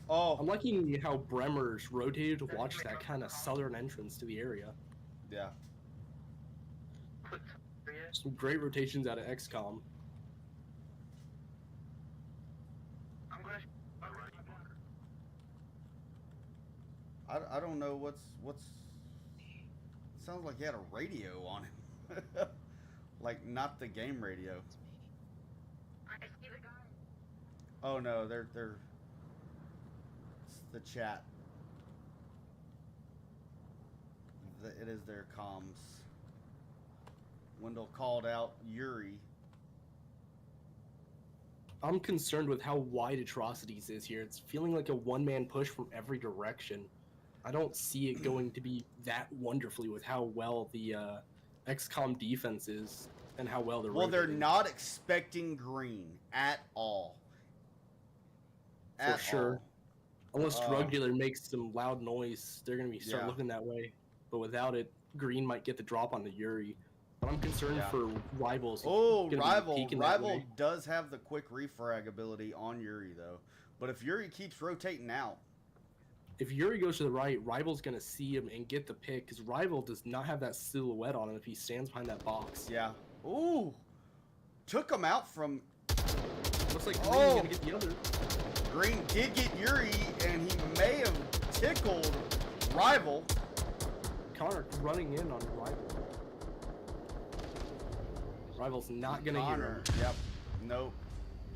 Oh, I'm liking how Bremer's rotated to watch that kind of southern entrance to the area. Yeah. Some great rotations out of ExComm. I don't know what's. Sounds like he had a radio on him, like not the game radio. Oh no, they're. It's the chat. It is their comms. Wendell called out Yuri. I'm concerned with how wide Atrocities is here. It's feeling like a one-man push from every direction. I don't see it going to be that wonderfully with how well the ExComm defense is and how well they're Well, they're rotating. not expecting Green at all. For sure. Unless Drug Dealer makes some loud noise, they're going to start looking that way. But without it, Green might get the drop on the Yuri. But I'm concerned for Rivals. Oh, Rival does have the quick refrag ability on Yuri, though. But if Yuri keeps rotating out. If Yuri goes to the right, Rival's going to see him and get the pick, because Rival does not have that silhouette on him if he stands behind that box. Yeah. Ooh. Took him out from... Looks like Green's going to get the other. Green did get Yuri, and he may have tickled Rival. Connor running in on Rival. Rival's not going to hear him. Yep. Nope.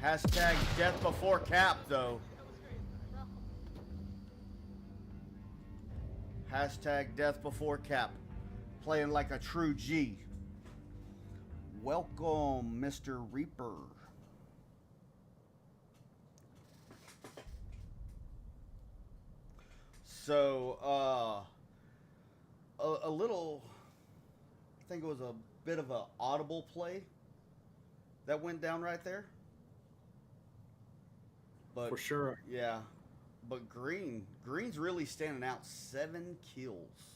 Hashtag death before cap, though. Hashtag death before cap. Playing like a true G. Welcome, Mr. Reaper. So, a little, I think it was a bit of an audible play that went down right there. But, for sure. Yeah. But Green's really standing out. 7 kills.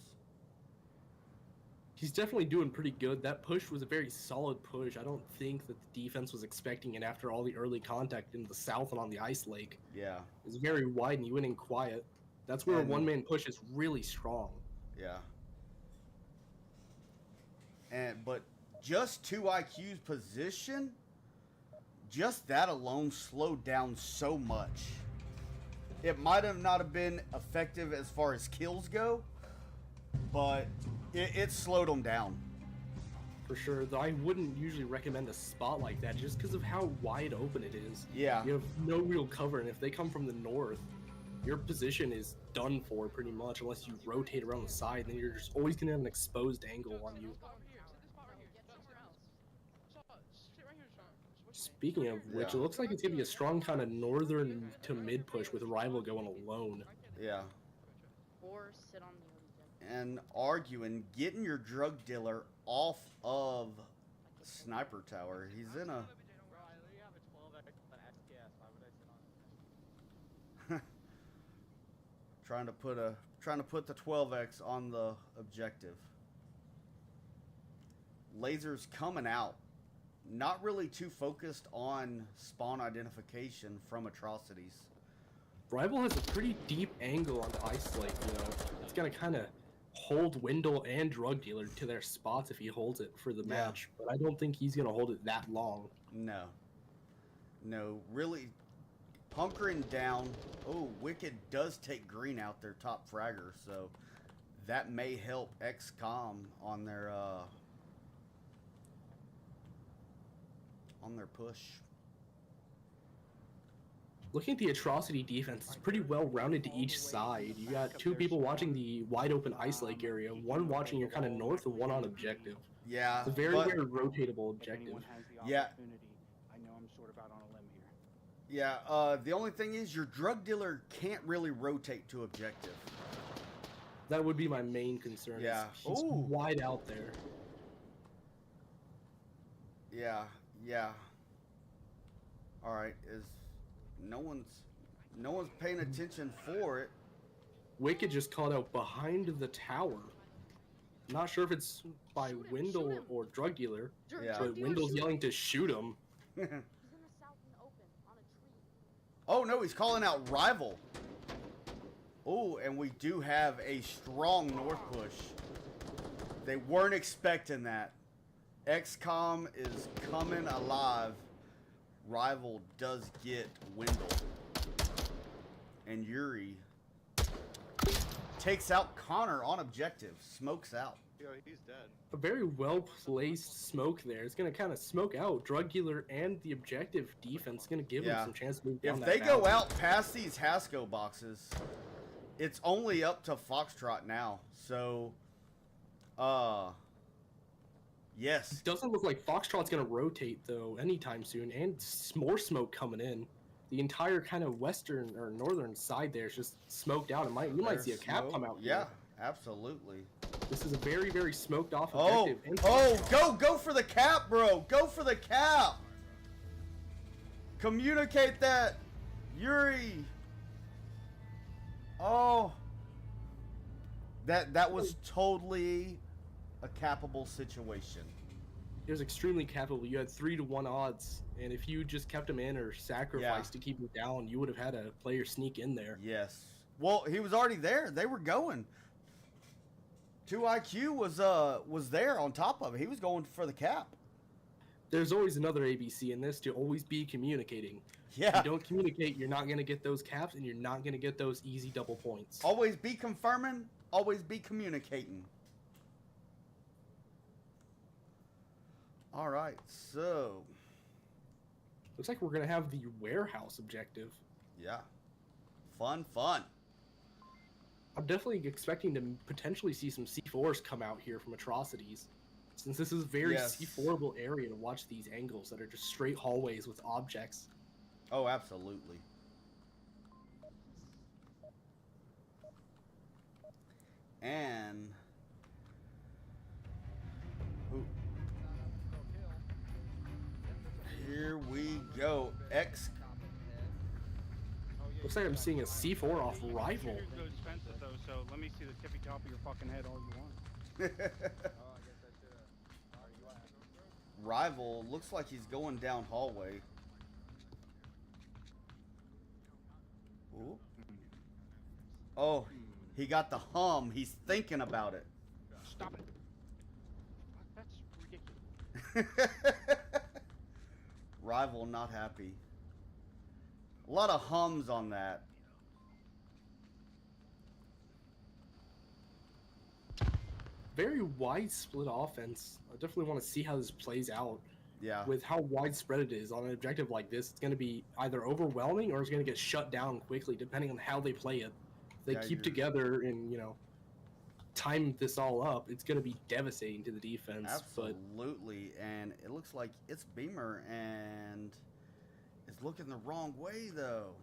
He's definitely doing pretty good. That push was a very solid push. I don't think that the defense was expecting it after all the early contact in the south and on the ice lake. Yeah. It was very wide and you went in quiet. That's where a one-man push is really strong. Yeah. But just 2IQ's position, just that alone slowed down so much. It might have not have been effective as far as kills go, but It slowed them down. For sure, though I wouldn't usually recommend a spot like that just because of how wide open it is. Yeah. You have no real cover, and if they come from the north, your position is done for pretty much unless you rotate around the side, then you're just always going to have an exposed angle on you. Speaking of which, Yeah. it looks like it's going to be a strong kind of northern to mid push with Rival going alone. Yeah. Or sit on the And arguing, getting your drug dealer off of Sniper Tower. He's in a... trying to put the 12x on the objective. Lasers coming out. Not really too focused on spawn identification from Atrocities. Rival has a pretty deep angle on the ice lake, you know. It's gonna kind of hold Windle and Drug Dealer to their spots if he holds it for the match, but I don't think he's gonna hold it that long. No. No, really hunkering down. Oh, Wicked does take Green out, their top fragger, so that may help ExComm on their push. Looking at the Atrocity defense, it's pretty well rounded to each side. You got two people watching the wide open ice lake area, one watching your kind of north and one on objective. Yeah. It's a very, very rotatable objective. Yeah. I know I'm sort of out on a limb here. Yeah, the only thing is your drug dealer can't really rotate to objective. That would be my main concern. Yeah. He's Ooh. wide out there. Yeah, yeah. All right, no one's paying attention for it. Wicked just called out behind the tower. Not sure if it's by Windle or Drug Dealer, Yeah. but Windle's yelling to shoot him. He's in the south and open on a tree. Oh no, he's calling out Rival. Oh, and we do have a strong north push. They weren't expecting that. ExComm is coming alive. Rival does get Windle. And Yuri takes out Connor on objective. Smokes out. Yo, he's dead. A very well-placed smoke there. It's going to kind of smoke out Drug Dealer and the objective defense. Going to give him some chance to move down If that they go mountain. out past these Hasco boxes, it's only up to Foxtrot now. So, yes. It doesn't look like Foxtrot's going to rotate, though, anytime soon, and more smoke coming in. The entire kind of western or northern side there is just smoked out. You might see a cap come out Yeah, here. absolutely. This is a very, very smoked off Oh, objective. and go for the cap, bro. Go for the cap. Communicate that, Yuri. Oh. That was totally a capable situation. It was extremely capable. You had 3-to-1 odds, and if you just kept him in or sacrificed to keep him down, you would have had a player sneak in there. Yes. Well, he was already there. They were going. 2IQ was there on top of it. He was going for the cap. There's always another ABC in this, to always be communicating. Yeah. If you don't communicate, you're not going to get those caps, and you're not going to get those easy double points. Always be confirming. Always be communicating. All right, so Looks like we're going to have the warehouse objective. yeah, fun. I'm definitely expecting to potentially see some C4s come out here from Atrocities, since this is a very Yes. C4able area to watch these angles that are just straight hallways with objects. Oh, absolutely. And here we go. Looks like I'm seeing a C4 off Rival. Go expensive though, so let me see the tippy top of your fucking head all you want. Rival looks like he's going down hallway. Ooh. Oh, he got the hum. He's thinking about it. Stop it. That's ridiculous. Rival not happy. A lot of hums on that. very wide split offense. I definitely want to see how this plays out. Yeah. With how widespread it is on an objective like this, it's going to be either overwhelming or it's going to get shut down quickly, depending on how they play it. If they keep together and, you know, time this all up, it's going to be devastating to the defense. Absolutely. And it looks like it's Beamer and it's looking the wrong way, though.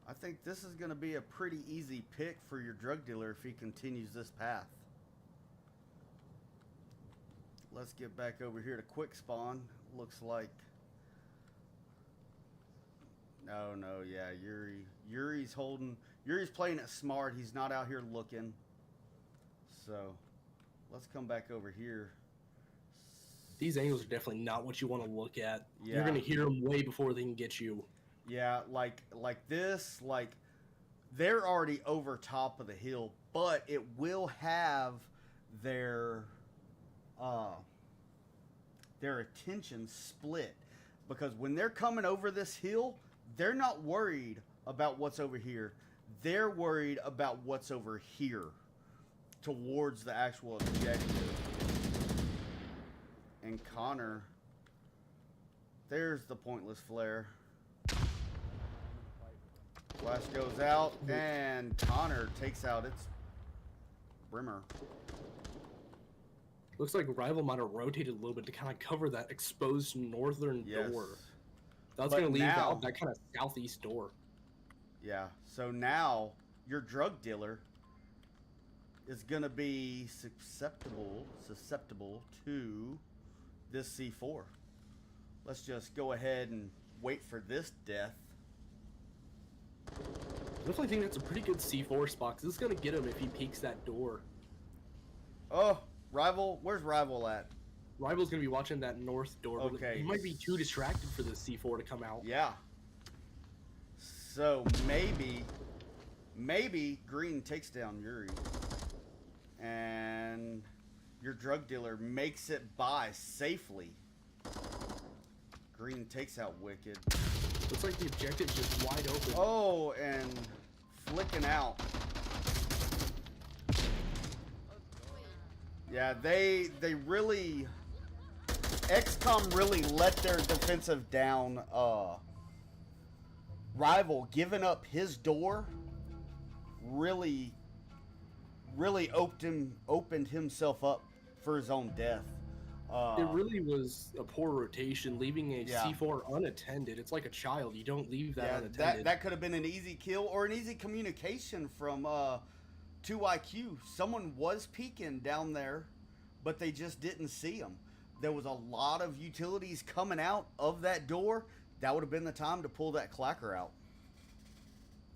I think this is going to be a pretty easy pick for your drug dealer if he continues this path. Let's get back over here to quick spawn. Looks like... No, yeah, Yuri's holding... Yuri's playing it smart. He's not out here looking. So, let's come back over here. These angles are definitely not what you want to look at. Yeah. You're going to hear them way before they can get you. Yeah, like this, like they're already over top of the hill, but it will have their attention split, because when they're coming over this hill, they're not worried about what's over here. They're worried about what's over here towards the actual objective. And Connor, there's the pointless flare. Flash goes out, and Connor takes out its Brimmer. Looks like Rival might have rotated a little bit to kind of cover that exposed northern door. That's going to leave out that kind of southeast door. Yeah, so now your drug dealer is going to be susceptible to this C4. Let's just go ahead and wait for this death. I definitely think that's a pretty good C4 spot, because this is going to get him if he peeks that door. Oh, Rival, where's Rival at? Rival's going to be watching that north door. Okay. He might be too distracted for the C4 to come out. Yeah. So maybe Green takes down Yuri. And your drug dealer makes it by safely. Green takes out Wicked. Looks like the objective's just wide open. Oh, and flicking out. Yeah, they really... ExComm really let their defensive down. Rival giving up his door really opened himself up for his own death. It really was a poor rotation, leaving a C4 unattended. It's like a child. You don't leave that unattended. That could have been an easy kill or an easy communication from 2IQ. Someone was peeking down there, but they just didn't see him. There was a lot of utilities coming out of that door. That would have been the time to pull that clacker out.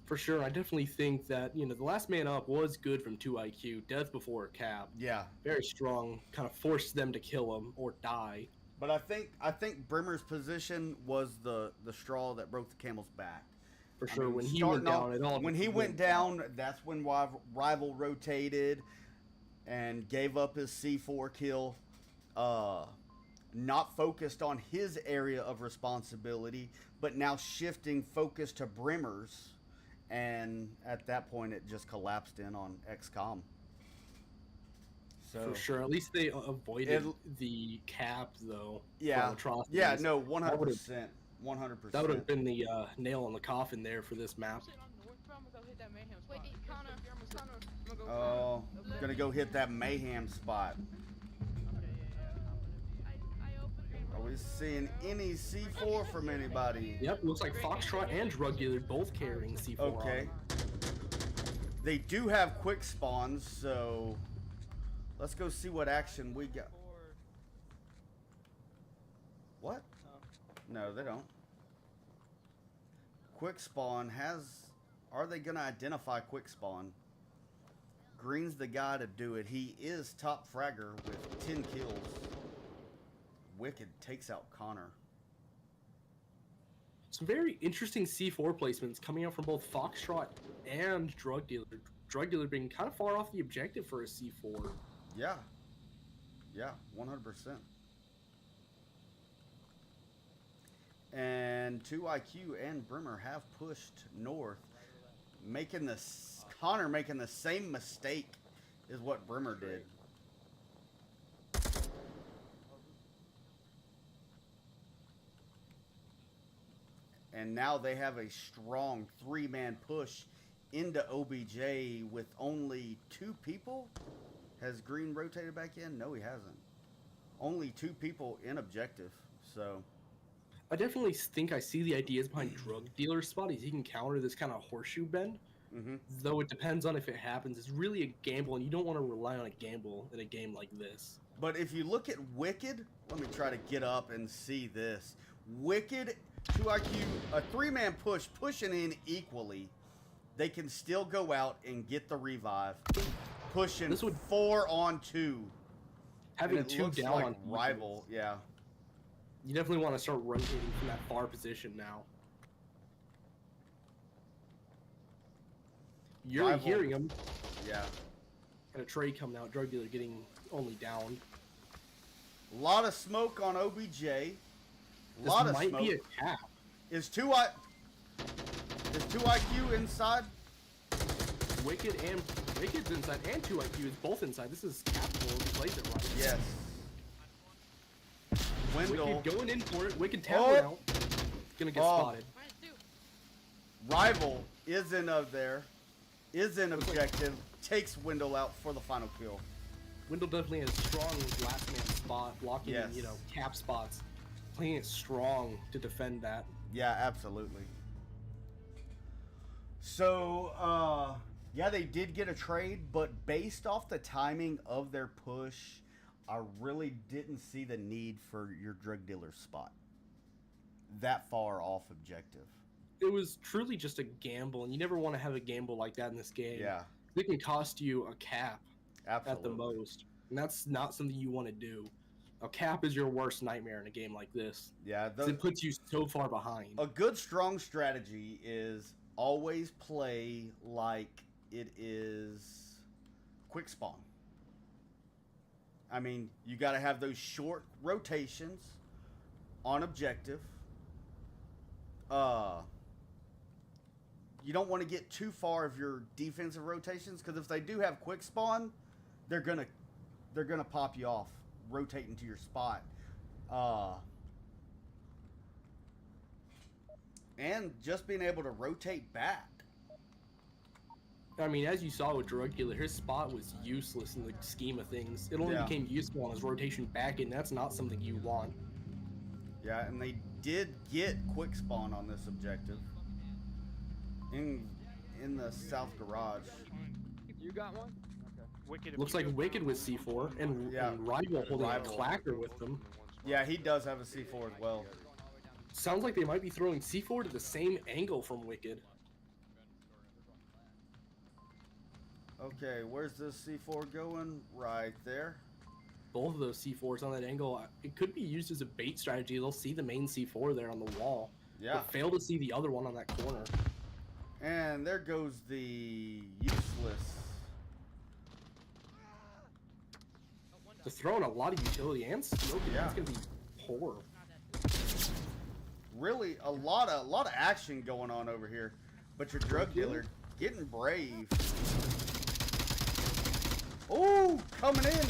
For sure, I definitely think that, you know, the last man up was good from 2IQ. Death before a cap. Yeah. Very strong. Kind of forced them to kill him or die. But I think Brimmer's position was the straw that broke the camel's back. For sure, when he went down, when he went down, that's when Rival rotated and gave up his C4 kill. Not focused on his area of responsibility, but now shifting focus to Brimmer's. And at that point, it just collapsed in on ExComm. So for sure, at least they avoided the cap, though. Yeah, yeah, no, 100%, 100%. That would have been the nail in the coffin there for this map. Wait, Connor. Oh, gonna go hit that mayhem spot. Are we seeing any C4 from anybody? Yep, looks like Foxtrot and Drug Dealer both carrying C4. Okay. They do have quick spawns, so let's go see what action we got. What? No, they don't. Quick spawn has... Are they going to identify quick spawn? Green's the guy to do it. He is top fragger with 10 kills. Wicked takes out Connor. Some very interesting C4 placements coming out from both Foxtrot and Drug Dealer. Drug Dealer being kind of far off the objective for a C4. Yeah. Yeah, 100%. And 2IQ and Brimmer have pushed north, making Connor making the same mistake is what Brimmer did. And now they have a strong 3-man push into OBJ with only 2 people. Has Green rotated back in? No, he hasn't. Only 2 people in objective. So I definitely think I see the ideas behind drug dealer spot. Is he can counter this kind of horseshoe bend. Though it depends on if it happens. It's really a gamble, and you don't want to rely on a gamble in a game like this. But if you look at Wicked, let me try to get up and see this. Wicked, 2 IQ, a 3-man push, pushing in equally. They can still go out and get the revive. Pushing 4 on 2. Having 2 down like on rival, yeah. You definitely want to start rotating from that far position now. You're Rival. hearing him. Yeah. Got a trade coming out. Drug dealer getting only down. A lot of smoke on OBJ. This lot of might smoke. be a cap. Is 2 IQ inside? Wicked's inside, and 2 IQ is both inside. This is capital if he plays it right. Yes. Wendell. Wicked going in for it. Wicked tapping out. Gonna get spotted. Rival is in there. Is in objective. Takes Wendell out for the final kill. Wendell definitely has strong last man spot, blocking, you know, cap spots. Playing it strong to defend that. Yeah, absolutely. So, yeah, they did get a trade, but based off the timing of their push, I really didn't see the need for your drug dealer spot that far off objective. It was truly just a gamble, and you never want to have a gamble like that in this game. Yeah. It can cost you a cap Absolutely. at the most, and that's not something you want to do. A cap is your worst nightmare in a game like this. Yeah. It puts you so far behind. A good, strong strategy is always play like it is quick spawn. I mean, you got to have those short rotations on objective. You don't want to get too far of your defensive rotations, because if they do have quick spawn, they're gonna pop you off, rotating to your spot. And just being able to rotate back. I mean, as you saw with Drug Dealer, his spot was useless in the scheme of things. It only became useful on his rotation back, and that's not something you want. Yeah, and they did get quick spawn on this objective. In the south garage. You got one? Okay. Wicked. Looks like Wicked with C4, and Rival holding a clacker with them. Yeah, he does have a C4 as well. Sounds like they might be throwing C4 to the same angle from Wicked. Okay, where's this C4 going? Right there. Both of those C4s on that angle, it could be used as a bait strategy. They'll see the main C4 there on the wall. Yeah. But fail to see the other one on that corner. And there goes the useless. They're throwing a lot of utility and smoking. Yeah. That's going to be poor. Really, a lot of action going on over here. But your drug dealer getting brave. Oh, coming in.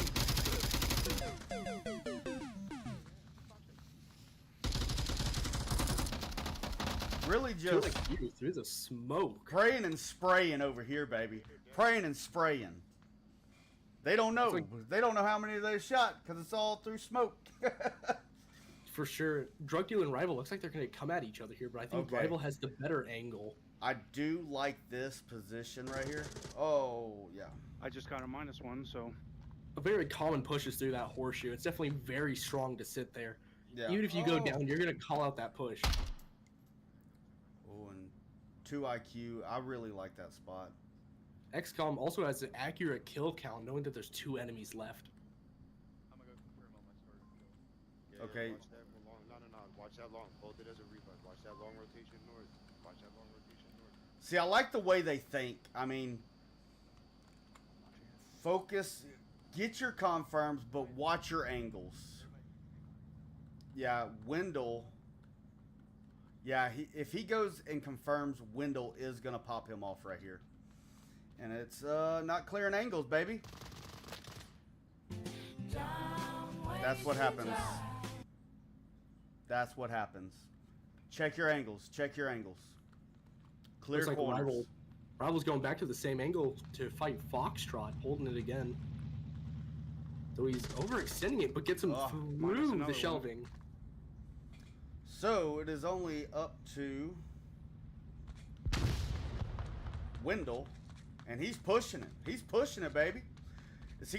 Really just through the smoke. Praying and spraying over here, baby. Praying and spraying. They don't know. They don't know how many they shot because it's all through smoke. For sure. Drug Dealer and Rival looks like they're going to come at each other here, but I think Rival has the better angle. I do like this position right here. Oh, yeah. I just got a -1, so. A very common push is through that horseshoe. It's definitely very strong to sit there. Yeah. Even if you go down, you're going to call out that push. Oh, and 2 IQ. I really like that spot. ExComm also has an accurate kill count, knowing that there's 2 enemies left. I'm gonna go confirm on my start. Okay. Watch that long. No. Watch that long. Hold it as a revive. Watch that long rotation north. Watch that long rotation north. See, I like the way they think. I mean, focus, get your confirms, but watch your angles. Yeah, Wendell. Yeah, if he goes and confirms, Wendell is going to pop him off right here. And it's not clearing angles, baby. That's what happens. That's what happens. Check your angles. Check your angles. Clear Looks like corners. Rival's going back to the same angle to fight Foxtrot, holding it again. So he's overextending it, but gets him through the shelving. So it is only up to Wendell, and he's pushing it. He's pushing it, baby. Is he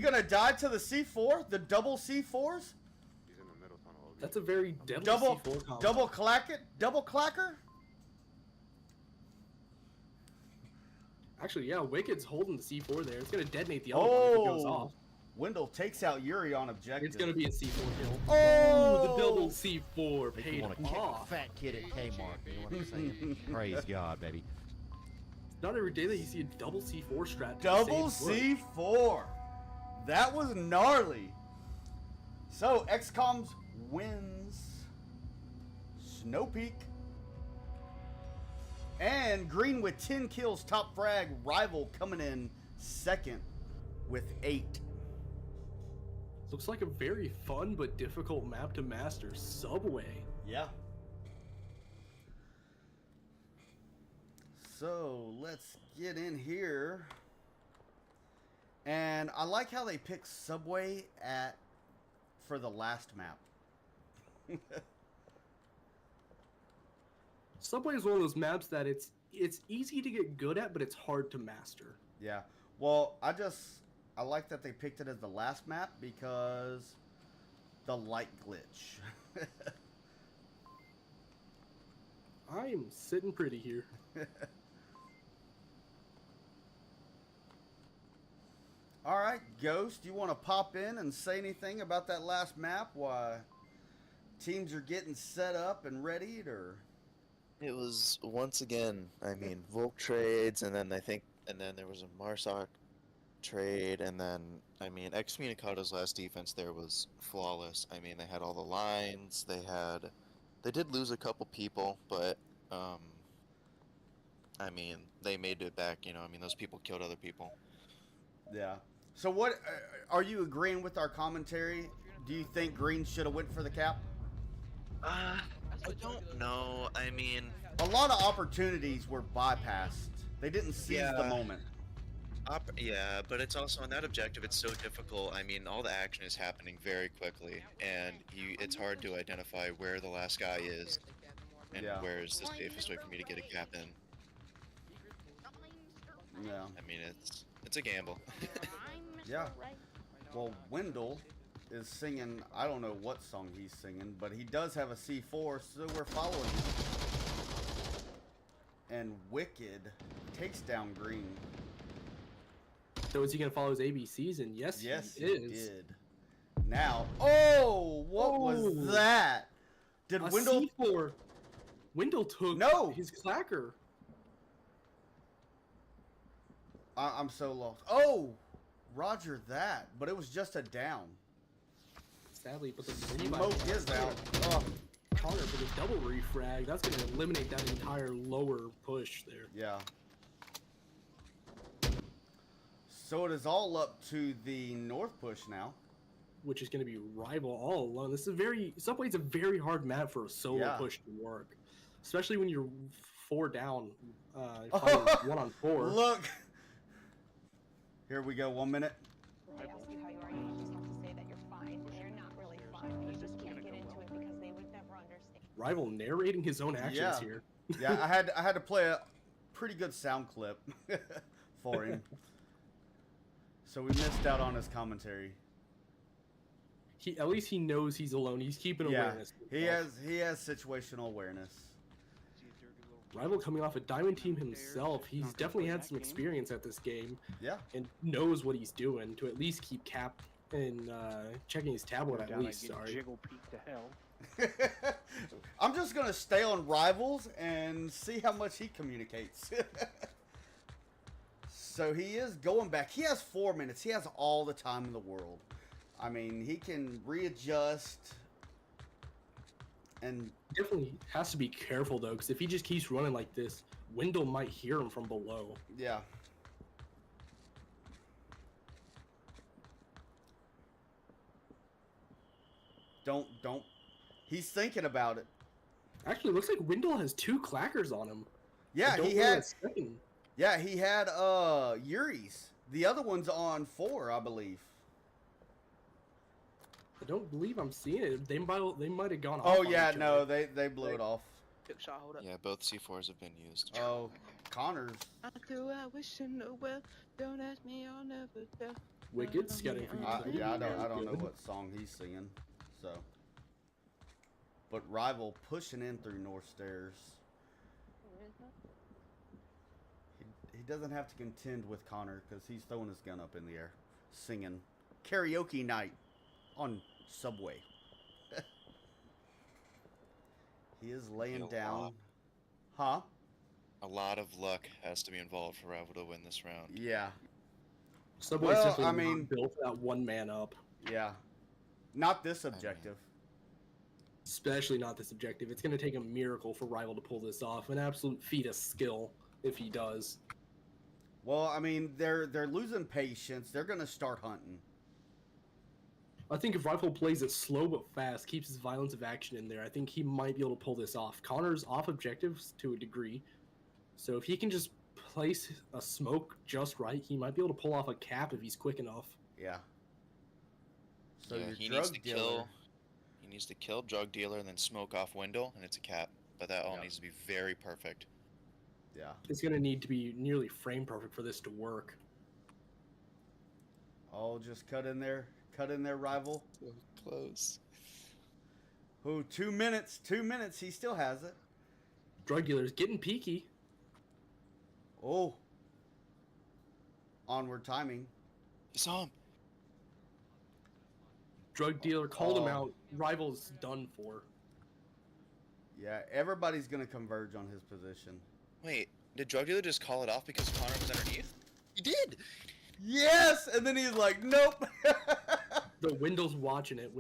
gonna die to the C4? The double C4s? He's in the middle tunnel. That's a very deadly Double C4 combo. double clack it? Double clacker? Actually, yeah, Wicked's holding the C4 there. It's gonna detonate the other one if it goes off. Wendell takes out Yuri on objective. It's gonna be a C4 kill. Oh! Ooh, the double C4 Make you paid want to kick a off. fat kid at Kmart. You know what I'm saying? Praise God, baby. It's not every day that you see a double C4 strat. Double C4. That was gnarly. So ExComm wins Snow Peak. And Green with 10 kills, top frag. Rival coming in second with 8. Looks like a very fun but difficult map to master. Subway. Yeah. So let's get in here. And I like how they picked Subway for the last map. Subway is one of those maps that it's easy to get good at, but it's hard to master. Yeah. Well, I like that they picked it as the last map because the light glitch. I am sitting pretty here. All right, Ghost, you want to pop in and say anything about that last map? Why teams are getting set up and readied, or? It was once again, I mean, Volk trades, and then there was a Marsoc trade, and then, I mean, Excommunicado's last defense there was flawless. I mean, they had all the lines, they did lose a couple people, but, I mean, they made it back, you know, I mean, those people killed other people. Yeah. So what, are you agreeing with our commentary? Do you think Green should have went for the cap? I don't know. I mean, a lot of opportunities were bypassed. They didn't seize the moment. Yeah, but it's also on that objective. It's so difficult. I mean, all the action is happening very quickly, and it's hard to identify where the last guy is, and where is the safest way for me to get a cap in. Yeah. I mean, it's a gamble. Yeah. Well, Wendell is singing, I don't know what song he's singing, but he does have a C4, so we're following him. And Wicked takes down Green. So is he going to follow his ABCs? And yes, he is. Did. Now, what was that? Did Wendell... C4. Wendell took his clacker. I'm so lost. Oh, roger that. But it was just a down. Sadly, but the smoke is out. Oh. Connor for the double refrag. That's going to eliminate that entire lower push there. Yeah. So it is all up to the north push now. Which is going to be Rival all alone. This is Subway's a very hard map for a solo push to work. Especially when you're 4 down. Fighting 1-on-4. Look. Here we go, 1 minute. They ask you how you are, you just have to say that you're fine. You're not really fine. You just can't get into it because they would never understand. Rival narrating his own actions here. Yeah, I had to play a pretty good sound clip for him. So we missed out on his commentary. At least he knows he's alone. He's keeping awareness. He has situational awareness. Rival coming off a diamond team himself, he's definitely had some experience at this game. Yeah. And knows what he's doing to at least keep Cap and checking his tablet at least. Sorry. Jiggle peak to hell. I'm just gonna stay on Rivals and see how much he communicates. So he is going back. He has 4 minutes. He has all the time in the world. I mean, he can readjust. And definitely has to be careful though, because if he just keeps running like this, Wendell might hear him from below. Yeah. Don't. He's thinking about it. Actually, it looks like Wendell has 2 clackers on him. Yeah, he had Yuri's. The other one's on 4, I believe. I don't believe I'm seeing it. They might have gone off. Oh on yeah, each no, other. they blew it off. Quick shot, hold up. Yeah, both C4s have been used. Oh, Connor's. I do, I wish you know well. Don't ask me, I'll never tell. Wicked scouting for you. Yeah, I don't know what song he's singing. So, but Rival pushing in through North Stairs. He doesn't have to contend with Connor because he's throwing his gun up in the air, singing karaoke night on Subway. He is laying down. Huh? A lot of luck has to be involved for Rival to win this round. Yeah. Subway's Well, definitely I mean- not built that one man up. Yeah. Not this objective. Especially not this objective. It's going to take a miracle for Rival to pull this off. An absolute feat of skill if he does. Well, I mean, they're losing patience. They're going to start hunting. I think if Rival plays it slow but fast, keeps his violence of action in there, I think he might be able to pull this off. Connor's off objectives to a degree. So if he can just place a smoke just right, he might be able to pull off a cap if he's quick enough. Yeah. So Yeah, your he drug needs to dealer. kill. He needs to kill drug dealer and then smoke off window, and it's a cap. But that all needs to be very perfect. Yeah. It's going to need to be nearly frame perfect for this to work. Oh, just cut in there, Rival. So close. Ooh, 2 minutes. 2 minutes. He still has it. Drug dealer's getting peaky. Oh. Onward timing. You saw him. Drug dealer called him out. Rival's done for. Yeah, everybody's going to converge on his position. Wait, did drug dealer just call it off because Connor was underneath? He did. Yes, and then he's like, nope. The Wendell's watching it.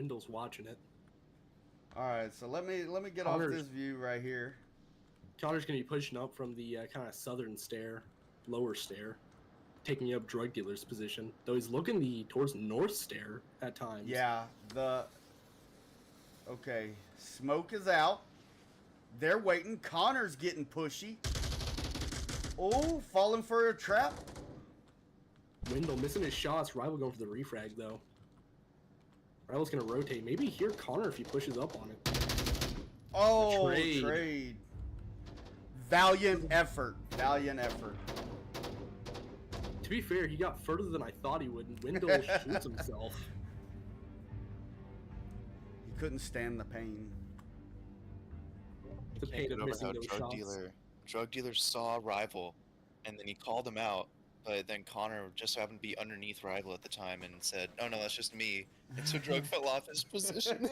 All right, so let me get off this view right here. Connor's going to be pushing up from the kind of southern stair, lower stair, taking up drug dealer's position. Though he's looking towards north stair at times. Yeah, okay, smoke is out. They're waiting. Connor's getting pushy. Oh, falling for a trap. Wendell missing his shots. Rival going for the refrag though. Rival's going to rotate. Maybe hear Connor if he pushes up on it. Oh, trade. Valiant effort. To be fair, he got further than I thought he would, and Wendell shoots himself. He couldn't stand the pain. The pain of missing those shots. Drug dealer saw Rival, and then he called him out. But then Connor just happened to be underneath Rival at the time and said, "Oh no, that's just me." And so Drug fell off his position.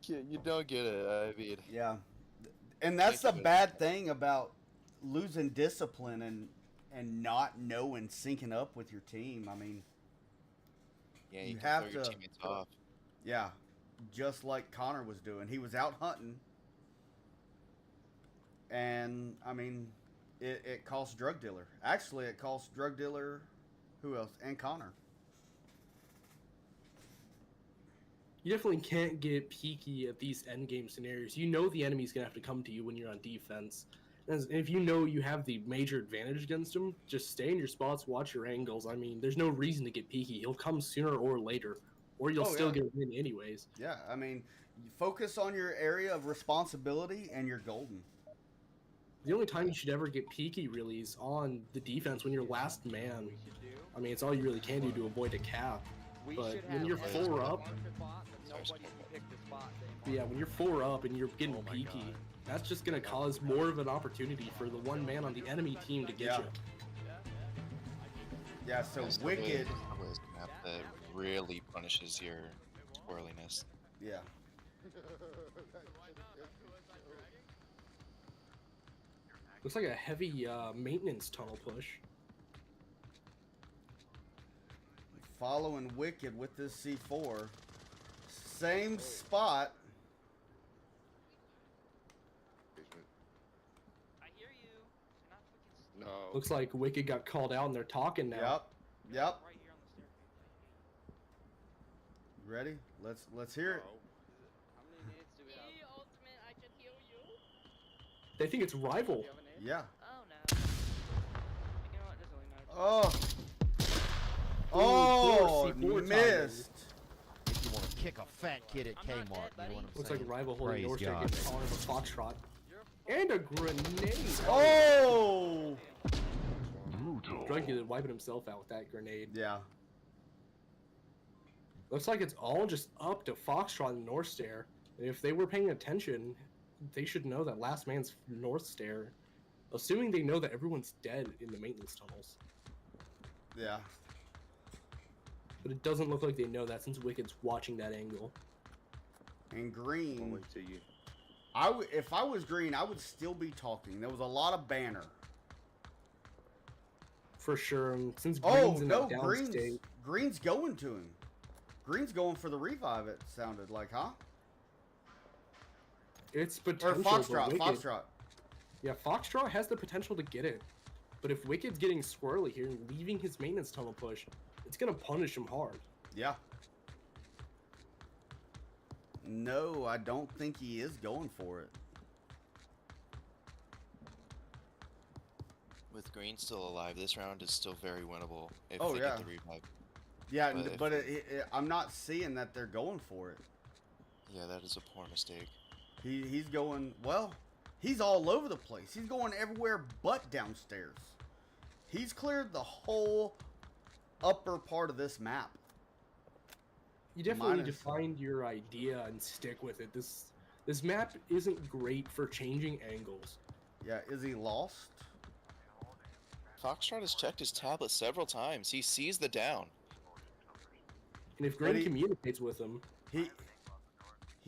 You don't get it. I mean, yeah, and that's the bad thing about losing discipline and not knowing syncing up with your team. I mean, yeah, you have throw your to. teammates off. Yeah, just like Connor was doing. He was out hunting, and I mean, it cost drug dealer. Actually, it cost drug dealer. Who else? And Connor. You definitely can't get peaky at these endgame scenarios. You know the enemy's going to have to come to you when you're on defense. And if you know you have the major advantage against him, just stay in your spots, watch your angles. I mean, there's no reason to get peaky. He'll come sooner or later, or you'll still get a win anyways. Yeah, I mean, you focus on your area of responsibility and you're golden. The only time you should ever get peaky really is on the defense when you're last man. I mean, it's all you really can do to avoid a cap. But when you're 4 up, when you're 4 up and you're getting peaky, that's just going to cause more of an opportunity for the one man on the enemy team to get you. Yeah, so Wicked. That really punishes your squirreliness. Yeah. Looks like a heavy maintenance tunnel push. Following Wicked with this C4. Same spot. I hear you. No. Looks like Wicked got called out and they're talking now. Yep. Ready? Let's hear it. How many nades do we have? Hey, Ultimate, I can heal you. They think it's rival. Do you have a nade? Yeah. Oh no. You know what? Doesn't really matter. Oh. C4 timing. Missed. Make you want to kick a fat kid at I'm not Kmart. dead, You know what I'm Looks saying? like rival holding Praise North Star God, getting baby. caught of a foxtrot. You're a And a grenade. Oh. Drugula wiping himself out with that grenade. Yeah. Looks like it's all just up to Foxtrot and North Stair. And if they were paying attention, they should know that last man's North Stair. Assuming they know that everyone's dead in the maintenance tunnels. Yeah. But it doesn't look like they know that since Wicked's watching that angle. And I'll green. wait till you. If I was green, I would still be talking. There was a lot of banner. For sure. And since Oh Green's in no, that down green's state, green's going to him. Green's going for the revive. It sounded like, huh? it's Or potential. Foxtrot. Wicked, Foxtrot. Yeah, Foxtrot has the potential to get it. But if Wicked's getting squirrely here and leaving his maintenance tunnel push, it's going to punish him hard. Yeah. No, I don't think he is going for it. With Green still alive, this round is still very winnable if Oh, they yeah. get the revive. Yeah, But but if- I'm not seeing that they're going for it. Yeah, that is a poor mistake. He's going, well, he's all over the place. He's going everywhere but downstairs. He's cleared the whole upper part of this map. You definitely need to Minus- find your idea and stick with it. This map isn't great for changing angles. Yeah, is he lost? Foxtrot has checked his tablet several times. He sees the down. And if But Green he- communicates with him, He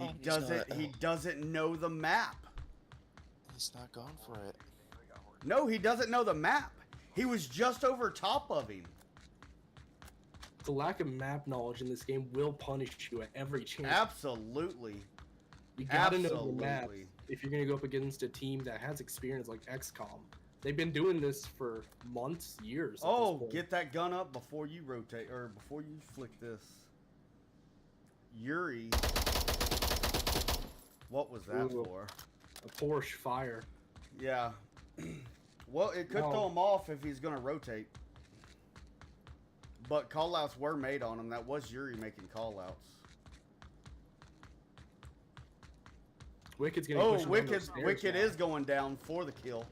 Oh, he's doesn't not- he doesn't know the map. He's not going for it. No, he doesn't know the map. He was just over top of him. the lack of map knowledge in this game will punish you at every chance. Absolutely. You gotta know the map Absolutely. if you're gonna go up against a team that has experience like ExComm. They've been doing this for months, years. at this Oh, point. get that gun up before you rotate, or before you flick this. Yuri. What was that Ooh. for? a Porsche fire. Yeah. Well, it could No. throw him off if he's going to rotate. But callouts were made on him. That was Yuri making callouts. Wicked's gonna Oh, push him down those stairs Wicked now. is going down for the kill.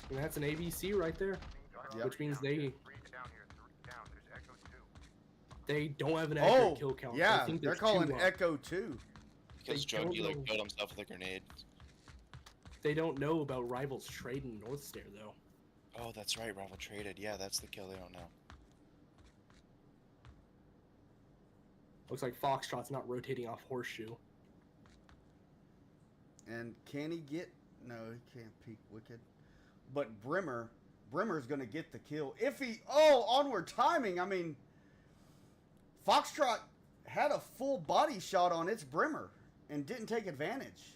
And that's an ABC right there, Yep. which means they don't have an Oh, accurate kill count. yeah, I think they're there's calling two up. Echo 2. Because They Drug don't Dealer know. killed himself with a grenade. They don't know about Rivals Trade in North Stair though. Oh, that's right. Rival traded. Yeah, that's the kill they don't know. Looks like Foxtrot's not rotating off Horseshoe. And can he get... No, he can't peek Wicked. But Brimmer's going to get the kill. If he... Oh, Onward timing. I mean, Foxtrot had a full body shot on its Brimmer and didn't take advantage.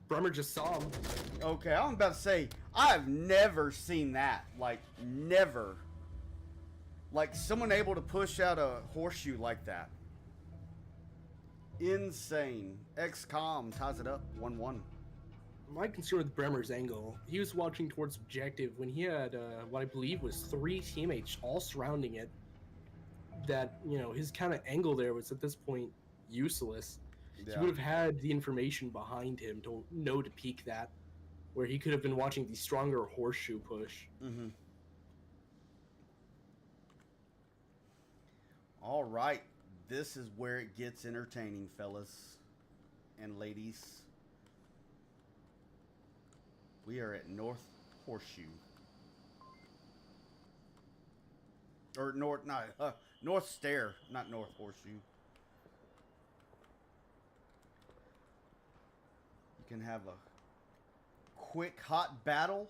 Bremer just saw him. Okay, I'm about to say, I've never seen that. Like, never. Like, someone able to push out a horseshoe like that. Insane. ExComm ties it up 1-1. My concern with Bremer's angle, he was watching towards objective when he had what I believe was 3 teammates all surrounding it. That, you know, his kind of angle there was at this point useless. Yeah. He would have had the information behind him to know to peek that, where he could have been watching the stronger horseshoe push. Mm-hmm. All right. This is where it gets entertaining, fellas and ladies. We are at North Horseshoe. Or North Stair, not North Horseshoe. You can have a quick, hot battle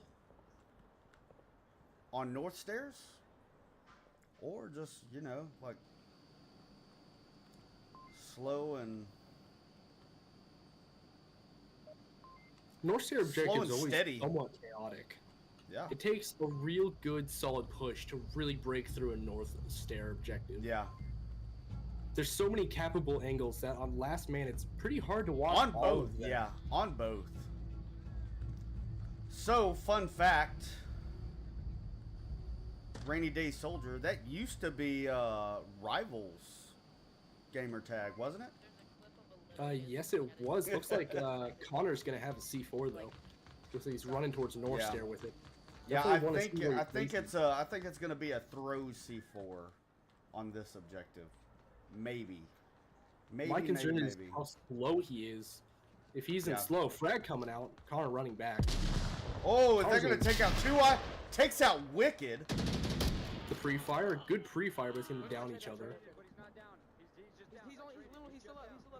on North Stairs. Or just, you know, like slow and North Stair objective and is always steady. somewhat chaotic. yeah. It takes a real good, solid push to really break through a North Stair objective. Yeah. There's so many capable angles that on last man it's pretty hard to watch On all both, of them. yeah, on both. So, fun fact, Rainy Day Soldier, that used to be Rivals gamer tag, wasn't it? Yes, it was. Looks like Connor's gonna have a C4 though. Looks like he's running towards North Stair with it. Yeah, Definitely I wanna see where he think places. it's gonna be a throw C4 on this objective, maybe. My concern is maybe. how slow he is. If he's in Yeah. slow, frag coming out, Connor running back. Oh, is Connor's that gonna gonna- take out two? Takes out Wicked. The pre-fire, good pre-fire, but it's gonna down each other.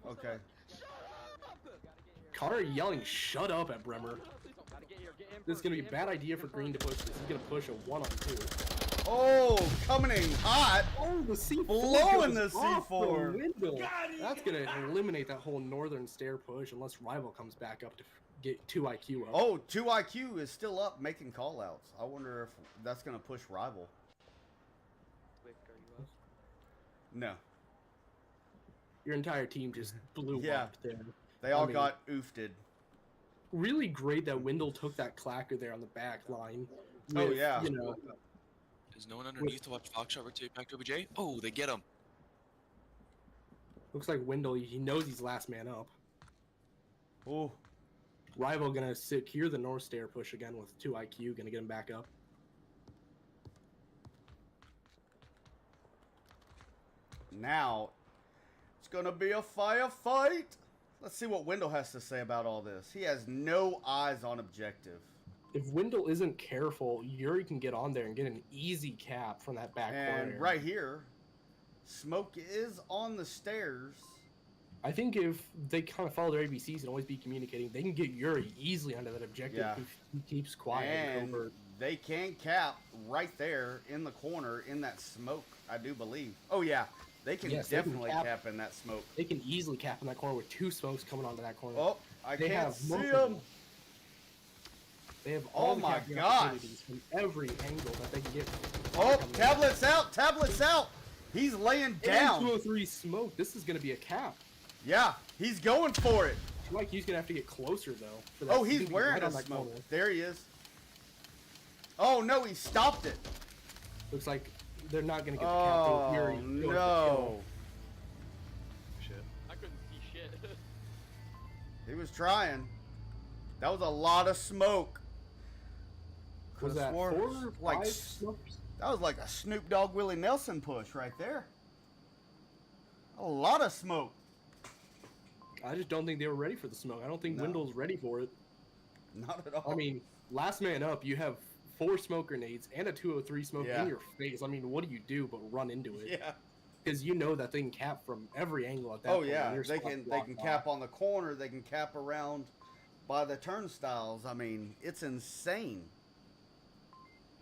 Okay. Connor yelling "shut up" at Bremer. This is gonna be a bad idea for Green to push this. He's gonna push a 1-on-2. Oh, coming in hot. Oh, the C4 Blowing goes the off C4. the window. That's gonna eliminate that whole northern stair push unless Rival comes back up to get 2 IQ up. Oh, 2 IQ is still up making callouts. I wonder if that's gonna push Rival. No. Your entire team just blew Yeah. up there. They all I mean, got oofted. Really great that Wendell took that clacker there on the back line. Oh, with, yeah. You know, There's no one underneath to watch Foxtrot rotate back to OBJ. Oh, they get him. looks like Wendell, he knows he's last man up. Oh, Rival gonna secure the north stair push again with 2 IQ, gonna get him back up. now it's gonna be a firefight. Let's see what Wendell has to say about all this. He has no eyes on objective. If Wendell isn't careful, Yuri can get on there and get an easy cap from that back corner. And right here, Smoke is on the stairs. I think if they kind of follow their ABCs and always be communicating, they can get Yuri easily under that objective Yeah. if he keeps quiet and And covert. they can cap right there in the corner in that smoke, I do believe. Oh, yeah. They can Yes, they can definitely cap. cap in that smoke. They can easily cap in that corner with 2 smokes coming onto that corner. Oh, I They can't have see multiple. him. They have all Oh the my capping gosh. opportunities from every angle that they can get. Oh, tablets out, tablets out. He's laying down. 203 smoke. This is going to be a cap. Yeah, he's going for it. Like he's going to have to get closer though. For that. Oh, he's gonna be wearing right a on that smoke. corner. There he is. Oh, no, he stopped it. Looks like they're not going to get the cap. Oh, Yuri going for the no. kill. Shit. I couldn't see shit. He was trying. That was a lot of smoke. Was Could've that sworn 4 it was or 5 like smokes? that was like a Snoop Dogg Willie Nelson push right there. A lot of smoke. I just don't think they were ready for the smoke. I don't think No. Wendell's ready for it. Not at all. I mean, last man up, you have 4 smoke grenades and a 203 smoke Yeah. in your face. I mean, what do you do but run into it? yeah. Because you know that they can cap from every angle at that Oh point. yeah. and your They spot's can blocked off. cap on the corner. They can cap around by the turnstiles. I mean, it's insane.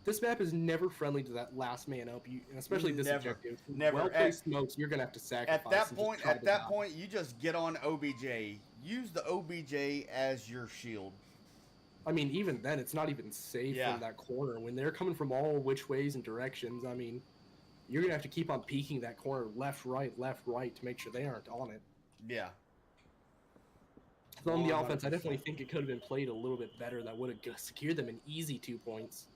This map is never friendly to that last man up, and especially this Never. objective. Never. Well placed smokes, you're gonna have to sacrifice. At that and just point, try to die. you just get on OBJ. Use the OBJ as your shield. I mean, even then, it's not even safe Yeah. from that corner when they're coming from all which ways and directions. I mean, you're gonna have to keep on peeking that corner left, right, to make sure they aren't on it. Yeah. So on the offense, I 100%. definitely think it could have been played a little bit better. That would have secured them an easy 2 points.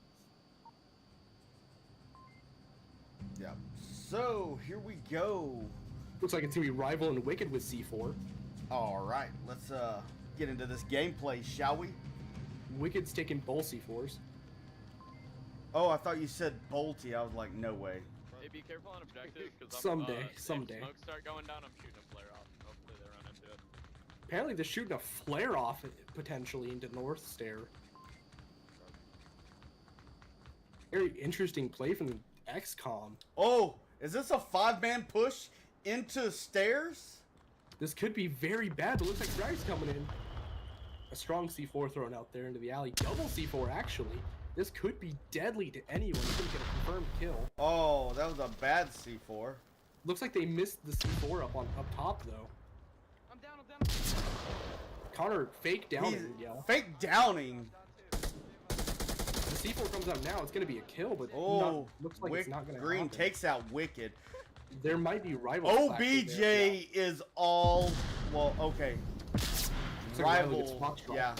Yeah. So here we go. Looks like it's gonna be Rival and Wicked with C4. All right, let's get into this gameplay, shall we? Wicked's taking both C4s. Oh, I thought you said Bolty. I was like, no way. Hey, be careful on objective, because Someday. If smokes start going down, I'm shooting a flare off. Hopefully they run into it. Apparently they're shooting a flare off potentially into North Stair. Very interesting play from ExComm. Oh, is this a 5-man push into stairs? This could be very bad, but looks like Drag's coming in. A strong C4 thrown out there into the alley. Double C4, actually. This could be deadly to anyone. He's gonna get a confirmed kill. Oh, that was a bad C4. Looks like they missed the C4 up top, though. I'm down, I'm down. Connor fake He's downing, yeah. fake downing. The C4 comes out now. It's gonna be a kill, but Oh, looks like it's not gonna Green happen. takes out Wicked. There might be rival. OBJ is all well. Okay. So Rival. gets Foxtrot, Yeah.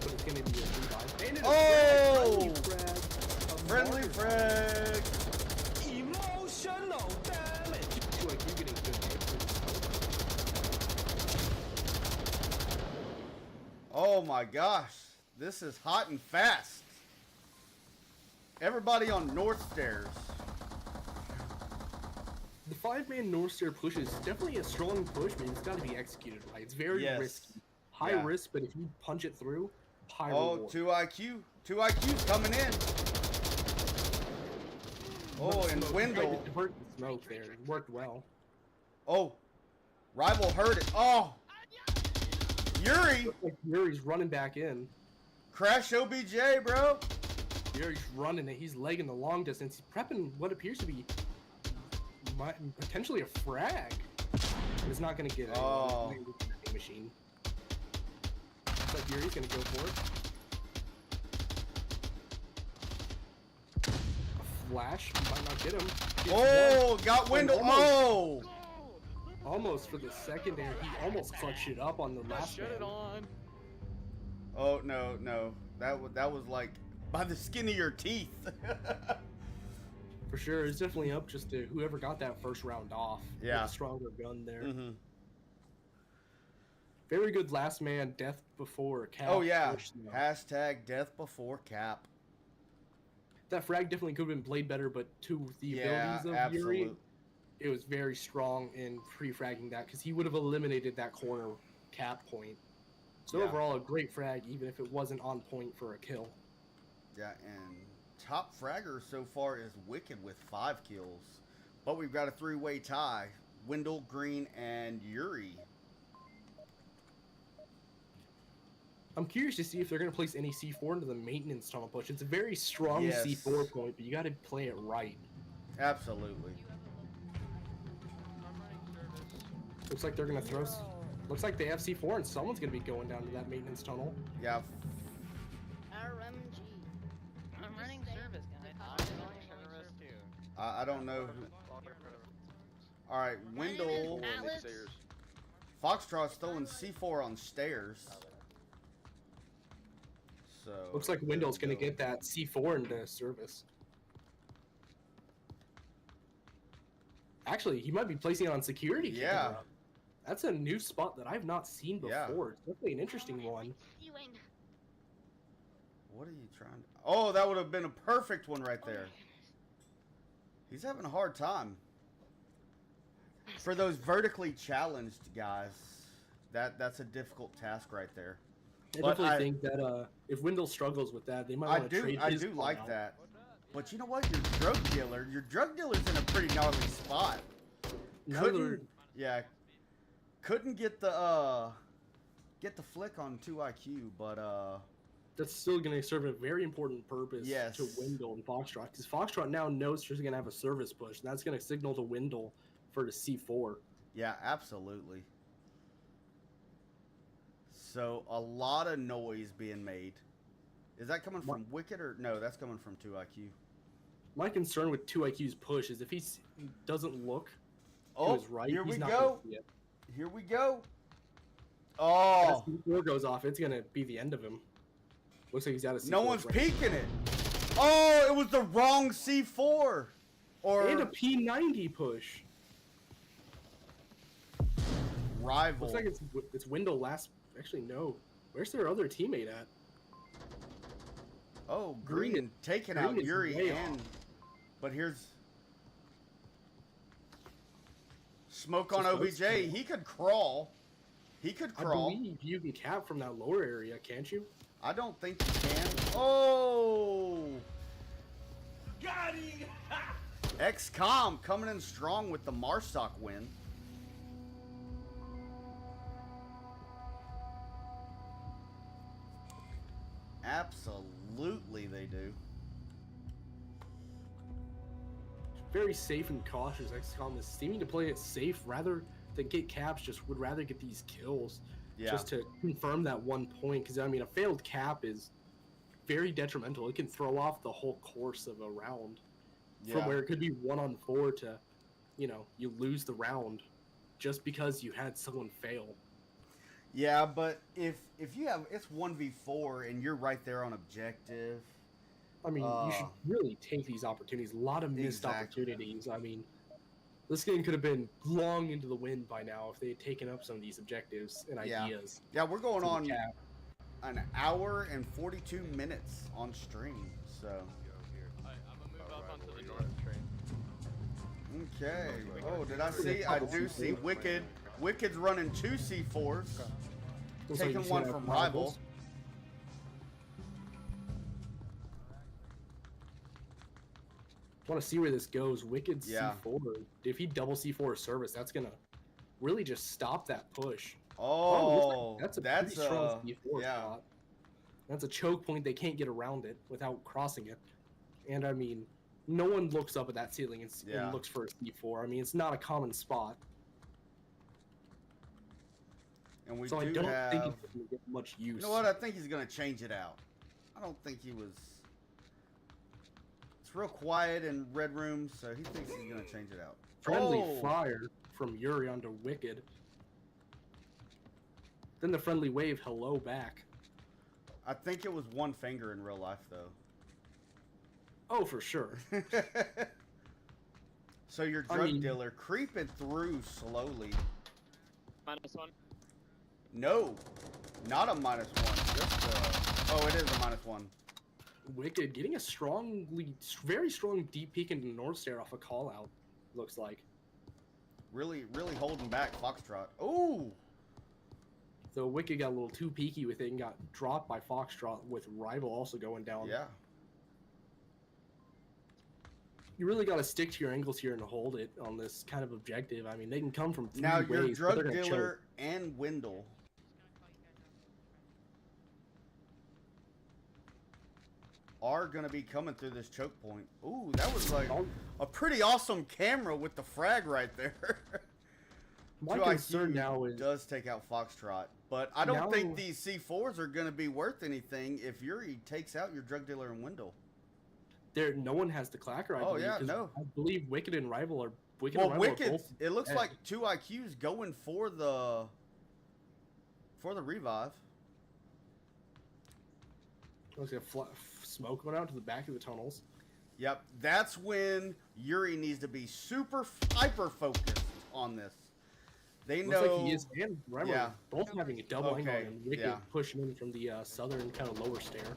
but it's gonna be a revive. And it's Oh! a Friendly frag. Emotional damage. Like you getting good hits. Oh my gosh. This is hot and fast. Everybody on North Stairs. The 5-man North Stair push is definitely a strong push, but it's got to be executed right. It's very risky. High risk, but if you punch it through, high reward. 2 IQ. 2 IQ's coming in. Oh, and Wendell. Divert the smoke there. It worked well. Oh. Rival heard it. Oh. Yuri. Like Yuri's running back in. Crash OBJ, bro. Yuri's running it. He's legging the long distance. He's prepping what appears to be potentially a frag. But it's not going to get a machine. Looks like Yuri's going to go for it. A flash. Might not get him. Oh, got Wendell. Oh. Almost for the secondary. He almost clutched it up on the last Shut it on. Oh, no, no. That was like by the skin of your teeth. For sure, it's definitely up just to whoever got that first round off. Yeah. With a stronger gun there. Mm-hmm. Very good last man, death before cap. Oh, yeah. Hashtag death before cap. That frag definitely could have been played better, but to the abilities of Yuri, it was very strong in pre-fragging that because he would have eliminated that corner cap point. So overall, a great frag, even if it wasn't on point for a kill. Yeah, and top fragger so far is Wicked with 5 kills. But we've got a 3-way tie. Wendell, Green, and Yuri. I'm curious to see if they're going to place any C4 into the maintenance tunnel push. It's a very strong C4 point, but you got to play it right. Absolutely. Looks like they're going to throw... Looks like they have C4 and someone's going to be going down to that maintenance tunnel. Yeah. RMG. I'm running service, guys. I'm running service too. I don't know. All right, Wendell. Foxtrot's throwing C4 on stairs. So looks like Wendell's going to get that C4 into service. Actually, he might be placing it on security camera. That's a new spot that I've not seen before. It's definitely an interesting one. What are you trying to... Oh, that would have been a perfect one right there. He's having a hard time. For those vertically challenged guys, that's a difficult task right there. I definitely think that if Wendell struggles with that, they might want to trade his I do like that. But you know what? Your drug dealer's in a pretty gnarly spot. Couldn't get the flick on 2 IQ, but that's still going to serve a very important purpose to Wendell and Foxtrot, because Foxtrot now knows she's going to have a service push, and that's going to signal to Wendell for the C4. Yeah, absolutely. So a lot of noise being made. Is that coming from Wicked or no? That's coming from 2 IQ. My concern with 2 IQ's push is if he doesn't look to his right, here he's we not go. Gonna see it. Here we go. Oh, if the C4 goes off, it's gonna be the end of him. Looks like he's out of C4. No one's peeking it. Oh, it was the wrong C4. And a P90 push. Rival. Looks like it's Wendell last. Actually, no. Where's their other teammate at? Oh, Green taking out Yuri and... But here's... Smoke on OBJ. He could crawl. He could crawl. I believe you can cap from that lower area, can't you? I don't think you can. Oh! Got him! ExComm coming in strong with the Marsoc win. Absolutely they do. Very safe and cautious. ExComm is seeming to play it safe rather than get caps, just would rather get these kills just to confirm that 1 point. Because, I mean, a failed cap is very detrimental. It can throw off the whole course of a round from where it could be 1-on-4 to you know, you lose the round just because you had someone fail. Yeah, but if you have, it's 1v4 and you're right there on objective. I mean, you should really take these opportunities. A lot of missed opportunities. I mean, this game could have been long into the wind by now if they had taken up some of these objectives and ideas. Yeah, we're going on an hour and 42 minutes on stream, so. I'm gonna move up onto the north train. Okay. Oh, did I see? I do see Wicked. Wicked's running 2 C4s, taking one from Rival. I want to see where this goes. Wicked C4. If he double C4 service, that's gonna really just stop that push. Oh, that's a pretty strong C4 spot. That's a choke point. They can't get around it without crossing it. And I mean, no one looks up at that ceiling and looks for a C4. I mean, it's not a common spot. And we so do I don't have, think he's going to get much use. You know what? I think he's going to change it out. I don't think he was. It's real quiet in Red Room, so he thinks he's going to change it out. Friendly fire from Yuri onto Wicked. Then the friendly wave, hello back. I think it was one finger in real life, though. Oh, for sure. So your drug dealer creeping through slowly. -1? No, not a -1. Just oh, it is a -1. Wicked getting a very strong deep peek into North Stair off a call out. Looks like. Really holding back Foxtrot. Ooh. So Wicked got a little too peeky with it and got dropped by Foxtrot with Rival also going down. Yeah. You really got to stick to your angles here and hold it on this kind of objective. I mean, they can come from three now ways. Your drug dealer and Wendell are going to be coming through this choke point. Ooh, that was like a pretty awesome camera with the frag right there. My concern now is does take out Foxtrot, but I don't think these C4s are going to be worth anything if Yuri takes out your drug dealer and Wendell. No one has the clacker. I believe, no. I believe Wicked and Rival are Wicked. It looks like 2 IQs going for the revive. Looks like smoke going out to the back of the tunnels. Yep, that's when Yuri needs to be super hyper focused on this. They know. Looks like he is and Rival both having a double angle and Wicked pushing in from the southern kind of lower stair.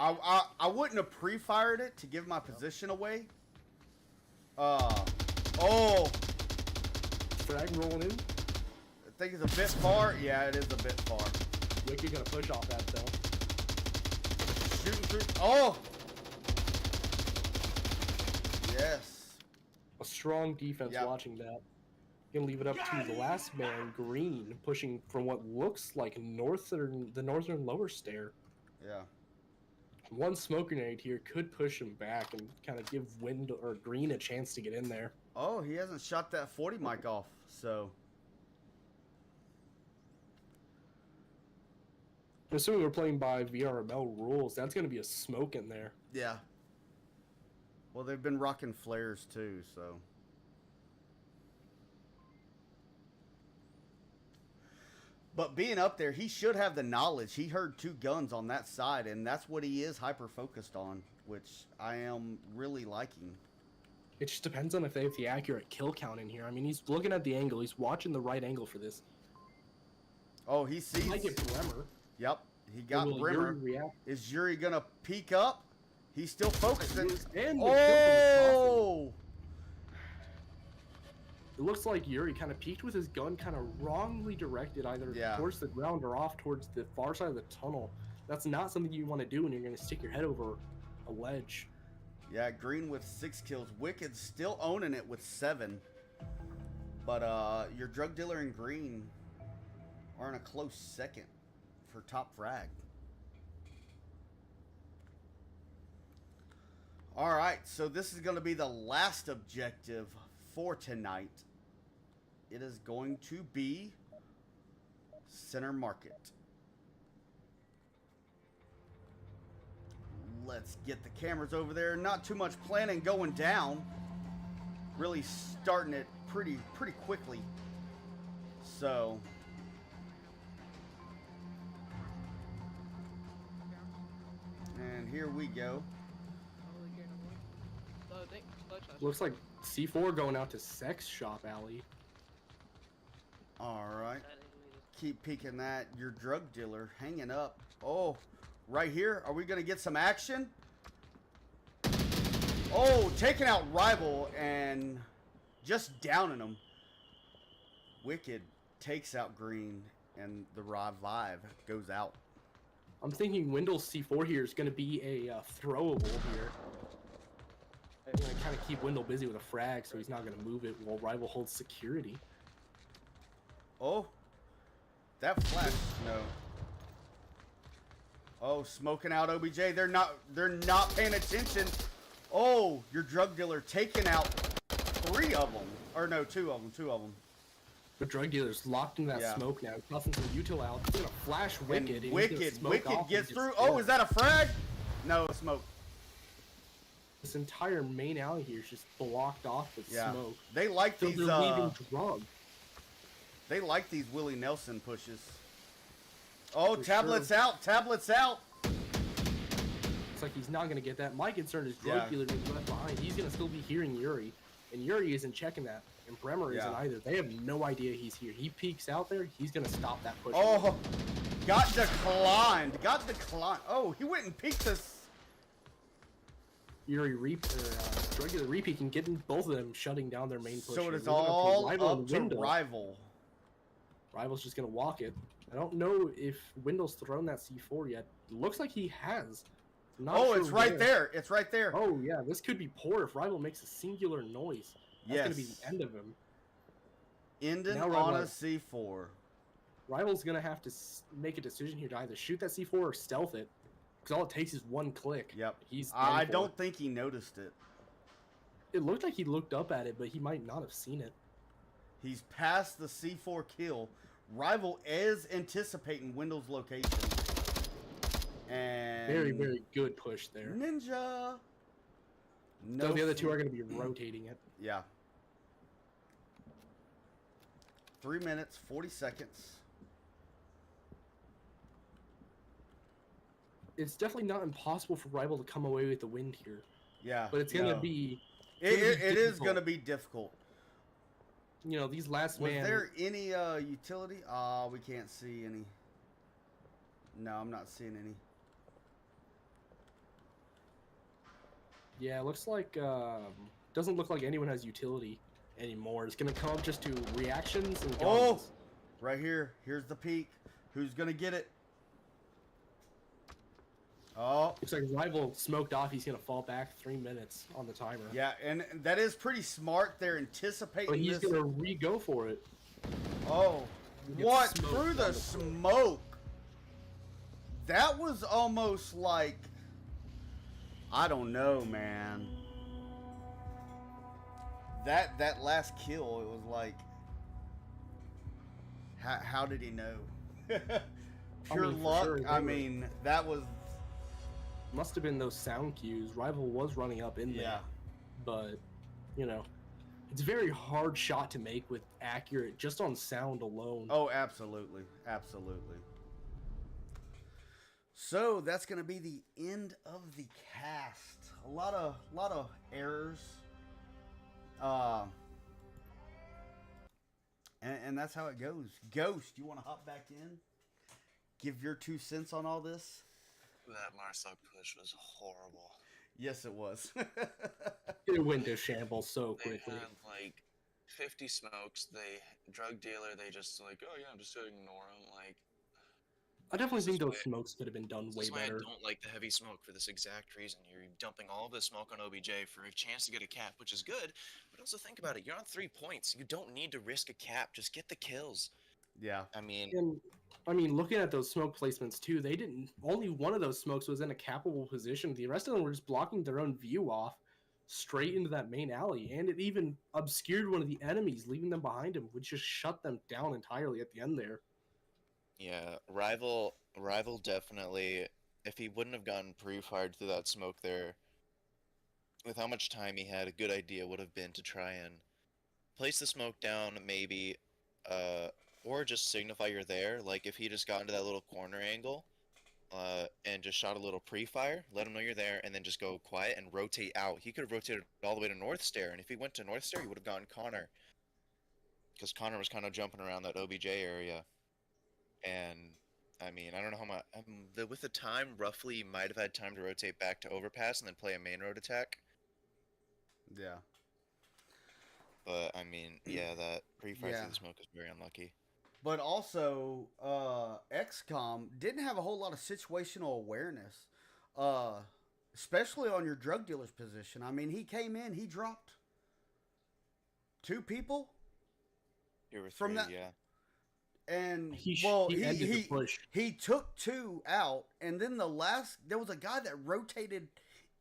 I wouldn't have pre-fired it to give my position away. Frag rolling in. I think it's a bit far. Yeah, it is a bit far. Wicked gonna push off that though. Shooting through. Oh! Yes. A strong defense watching that. Gonna leave it up to the last man, Green, pushing from what looks like the northern lower stair. Yeah. One smoke grenade here could push him back and kind of give Green a chance to get in there. Oh, he hasn't shot that 40 mic off, so. Assuming we're playing by VRML rules, that's going to be a smoke in there. Yeah. Well, they've been rocking flares too, so. But being up there, he should have the knowledge. He heard 2 guns on that side, and that's what he is hyper-focused on, which I am really liking. It just depends on if they have the accurate kill count in here. I mean, he's looking at the angle. He's watching the right angle for this. Oh, he sees. He might get Bremer. Yep, he got Bremer. Is Yuri going to peek up? He's still focusing. Oh! It looks like Yuri kind of peeked with his gun kind of wrongly directed either towards the ground or off towards the far side of the tunnel. That's not something you want to do when you're going to stick your head over a ledge. Yeah, Green with 6 kills. Wicked still owning it with 7. But your drug dealer and Green are in a close second for top frag. All right, so this is going to be the last objective for tonight. It is going to be Center Market. Let's get the cameras over there. Not too much planning going down. really starting it pretty quickly. So and here we go. Looks like C4 going out to Sex Shop Alley. All right. Keep peeking that. Your drug dealer hanging up. Oh, right here. Are we going to get some action? Oh, taking out Rival and just downing him. Wicked takes out Green and the Revive goes out. I'm thinking Wendell's C4 here is going to be a throwable here. I'm going to kind of keep Wendell busy with a frag so he's not going to move it while Rival holds security. Oh, that flash, no. Oh, smoking out OBJ. They're not paying attention. Oh, your drug dealer taking out 3 of them. Or no, 2 of them. The drug dealer's locked in that smoke now. Tossing some util out. He's gonna flash Wicked. And Wicked gets through. Oh, is that a frag? No, smoke. This entire main alley here is just blocked off with smoke. They like so these. They're leaving drug. They like these Willie Nelson pushes. Oh, For tablets out. Tablets out. It's like he's not gonna get that. My concern is drug dealer being left behind. He's gonna still be hearing Yuri, and Yuri isn't checking that. And Bremer isn't either. They have no idea he's here. He peeks out there, he's gonna stop that push. Oh, got declined. Oh, he went and peeked us. Yuri drug dealer repeaking, getting both of them shutting down their main push. So it is all up to Rival. Rival's just gonna walk it. I don't know if Wendell's thrown that C4 yet. It looks like he has. Not sure it's right there. It's right there. Oh yeah, this could be poor if Rival makes a singular noise. That's gonna be the end of him. Ending on a C4. Rival's gonna have to make a decision here to either shoot that C4 or stealth it, because all it takes is one click. Yep. I don't think he noticed it. It looked like he looked up at it, but he might not have seen it. He's past the C4 kill. Rival is anticipating Wendell's location. And very, very good push there. Ninja. No, so the other two are going to be rotating it. Yeah. 3 minutes, 40 seconds. It's definitely not impossible for Rival to come away with the win here. Yeah. But it's going to be... It is going to be difficult. You know, these last Was there any utility? We can't see any. No, I'm not seeing any. Yeah, it looks like doesn't look like anyone has utility anymore. It's gonna come up just to reactions and guns. Oh, right here. Here's the peak. Who's gonna get it? Oh, looks like Rival smoked off. He's gonna fall back 3 minutes on the timer. Yeah, and that is pretty smart. They're anticipating. But he's gonna re-go for it. Oh, what through the smoke? That was almost like, I don't know, man. That last kill, it was like, how did he know? Pure luck. Sure, I mean, that was. Must have been those sound cues. Rival was running up in there. Yeah. But, you know, it's a very hard shot to make with accurate, just on sound alone. Oh, absolutely. Absolutely. So that's going to be the end of the cast. A lot of errors. And that's how it goes. Ghost, you want to hop back in? Give your 2 cents on all this? That Marsuck push was horrible. Yes, it was. It went to shambles so quickly. They had like 50 smokes. Drug dealer, they just like, oh yeah, I'm just gonna ignore him. Like, I definitely think those smokes could have been done way better. I don't like the heavy smoke for this exact reason. You're dumping all of the smoke on OBJ for a chance to get a cap, which is good. But also think about it. You're on 3 points. You don't need to risk a cap. Just get the kills. Yeah. I mean, looking at those smoke placements too, they didn't. Only one of those smokes was in a capable position. The rest of them were just blocking their own view off straight into that main alley, and it even obscured one of the enemies, leaving them behind him, which just shut them down entirely at the end there. Yeah, Rival definitely. If he wouldn't have gotten pre-fired through that smoke there, with how much time he had, a good idea would have been to try and place the smoke down, maybe, or just signify you're there. Like if he just got into that little corner angle, and just shot a little pre-fire, let him know you're there, and then just go quiet and rotate out. He could have rotated all the way to North Stair, and if he went to North Stair, he would have gotten Connor. Because Connor was kind of jumping around that OBJ area. And, I mean, I don't know how much... with the time, roughly, you might have had time to rotate back to Overpass and then play a main road attack. Yeah. But, I mean, yeah, that pre-fire through the smoke is very unlucky. But also, ExComm didn't have a whole lot of situational awareness, especially on your drug dealer's position. I mean, he came in, he dropped 2 people. Here were 3, from that, yeah. And he took 2 out, and then there was a guy that rotated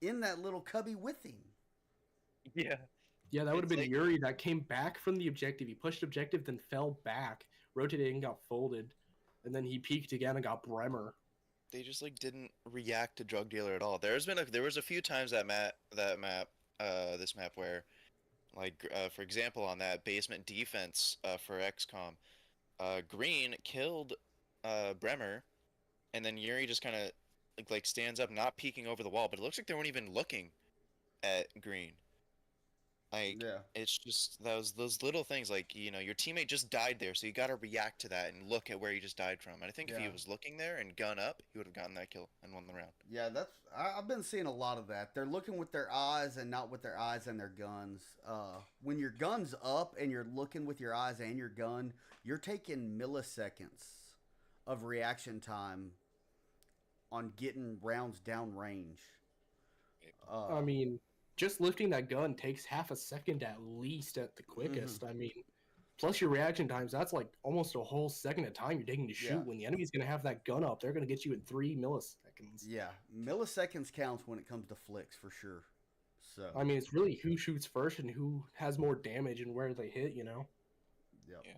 in that little cubby with him. Yeah. Yeah, that would have been Yuri that came back from the objective. He pushed objective, then fell back, rotated and got folded, and then he peeked again and got Bremer. They just like didn't react to drug dealer at all. There was a few times this map where, like for example, on that basement defense for ExComm, Green killed Bremer, and then Yuri just kind of like stands up, not peeking over the wall, but it looks like they weren't even looking at Green. Like, it's just those little things, like, you know, your teammate just died there, so you gotta react to that and look at where he just died from. And I think if he was looking there and gun up, he would have gotten that kill and won the round. Yeah, I've been seeing a lot of that. They're looking with their eyes and not with their eyes and their guns. When your gun's up and you're looking with your eyes and your gun, you're taking milliseconds of reaction time on getting rounds downrange. I mean, just lifting that gun takes half a second at least at the quickest. I mean, plus your reaction times, that's like almost a whole second of time you're taking to shoot. When the enemy's going to have that gun up, they're going to get you in 3 milliseconds. Yeah, milliseconds counts when it comes to flicks for sure. So I mean, it's really who shoots first and who has more damage and where they hit, you know? Yep. Yeah.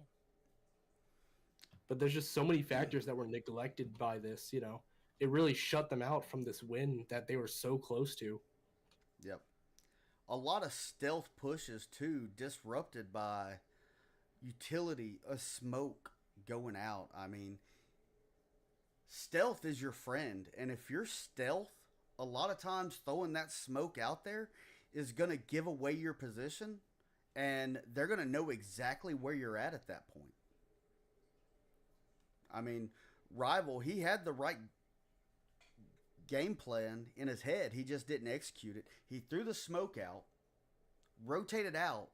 But there's just so many factors that were neglected by this, you know? It really shut them out from this win that they were so close to. Yep. A lot of stealth pushes too, disrupted by utility, a smoke going out. I mean, stealth is your friend, and if you're stealth, a lot of times throwing that smoke out there is going to give away your position, and they're going to know exactly where you're at that point. I mean, Rival, he had the right game plan in his head. He just didn't execute it. He threw the smoke out, rotated out.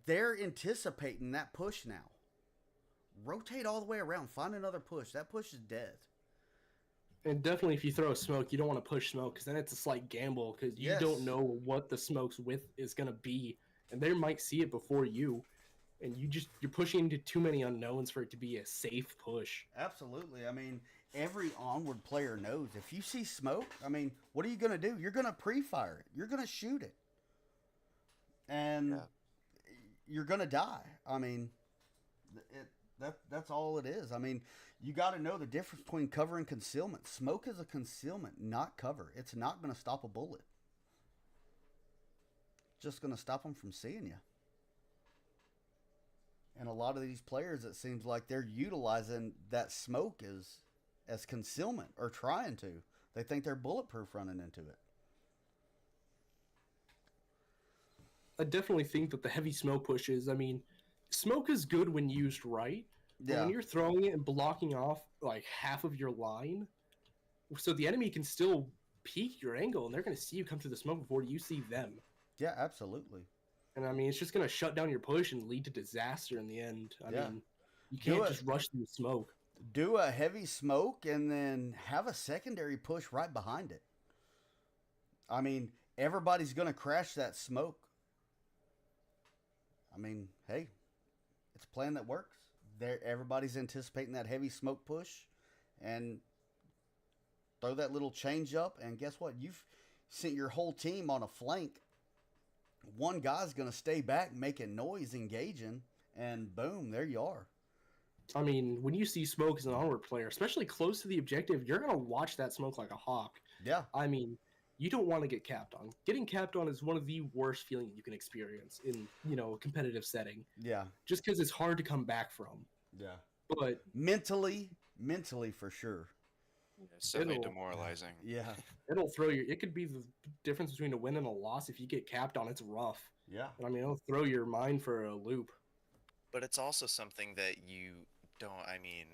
They're anticipating that push now. Rotate all the way around. Find another push. That push is dead. And definitely if you throw a smoke, you don't want to push smoke because then it's a slight gamble because you don't know what the smoke's width is going to be. And they might see it before you. And you're pushing into too many unknowns for it to be a safe push. Absolutely. I mean, every Onward player knows if you see smoke, I mean, what are you going to do? You're going to pre-fire it. You're going to shoot it. And you're going to die. I mean, that's all it is. I mean, you got to know the difference between cover and concealment. Smoke is a concealment, not cover. It's not going to stop a bullet. It's just going to stop them from seeing you. And a lot of these players, it seems like they're utilizing that smoke as concealment or trying to. They think they're bulletproof running into it. I definitely think that the heavy smoke pushes, I mean, smoke is good when used right. But when you're throwing it and blocking off like half of your line, so the enemy can still peek your angle and they're going to see you come through the smoke before you see them. Yeah, absolutely. And I mean, it's just going to shut down your push and lead to disaster in the end. I mean, you can't just rush through smoke. Do a heavy smoke and then have a secondary push right behind it. I mean, everybody's going to crash that smoke. I mean, hey, it's a plan that works. Everybody's anticipating that heavy smoke push and throw that little change up. And guess what? You've sent your whole team on a flank. One guy's going to stay back making noise, engaging, and boom, there you are. I mean, when you see smoke as an Onward player, especially close to the objective, you're going to watch that smoke like a hawk. Yeah. I mean, you don't want to get capped on. Getting capped on is one of the worst feelings you can experience in, a competitive setting. Yeah. Just because it's hard to come back from. Yeah. But mentally for sure. It's definitely demoralizing. Yeah. It'll throw you. It could be the difference between a win and a loss. If you get capped on, it's rough. Yeah. I mean, it'll throw your mind for a loop. But it's also something that you don't. I mean,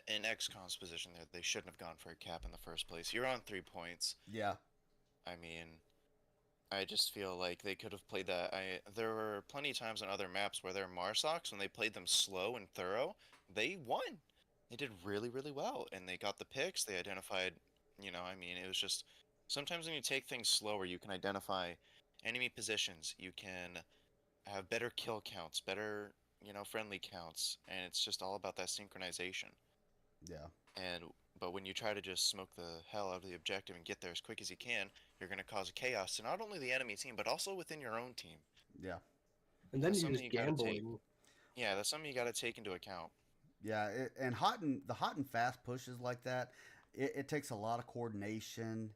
in ExComm's position there, they shouldn't have gone for a cap in the first place. You're on 3 points. Yeah. I mean, I just feel like they could have played that. There were plenty of times on other maps where their Marsocs, when they played them slow and thorough, they won. They did really, really well, and they got the picks. They identified, I mean, it was just sometimes when you take things slower, you can identify enemy positions. You can have better kill counts, better, friendly counts, and it's just all about that synchronization. Yeah. But when you try to just smoke the hell out of the objective and get there as quick as you can, you're going to cause chaos to not only the enemy team, but also within your own team. Yeah. And then you're just gambling. Yeah, that's something you got to take into account. Yeah, and the hot and fast pushes like that, it takes a lot of coordination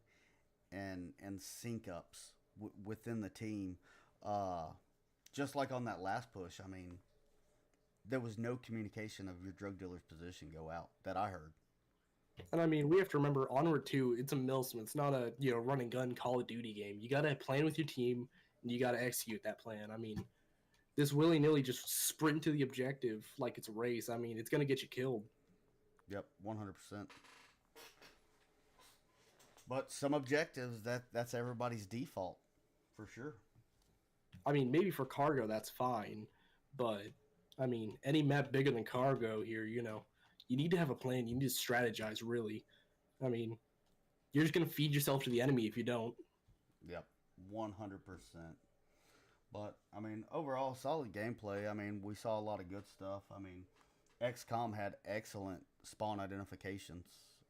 and sync ups within the team. Just like on that last push, I mean, there was no communication of your drug dealer's position go out that I heard. And I mean, we have to remember Onward 2, it's a Milsim. It's not a, run and gun Call of Duty game. You got to plan with your team, and you got to execute that plan. I mean, this willy-nilly just sprint to the objective like it's a race. I mean, it's going to get you killed. Yep, 100%. But some objectives, that's everybody's default, for sure. I mean, maybe for cargo, that's fine. But, I mean, any map bigger than cargo here, you need to have a plan. You need to strategize, really. I mean, you're just going to feed yourself to the enemy if you don't. Yep, 100%. But, I mean, overall, solid gameplay. I mean, we saw a lot of good stuff. I mean, ExComm had excellent spawn identifications.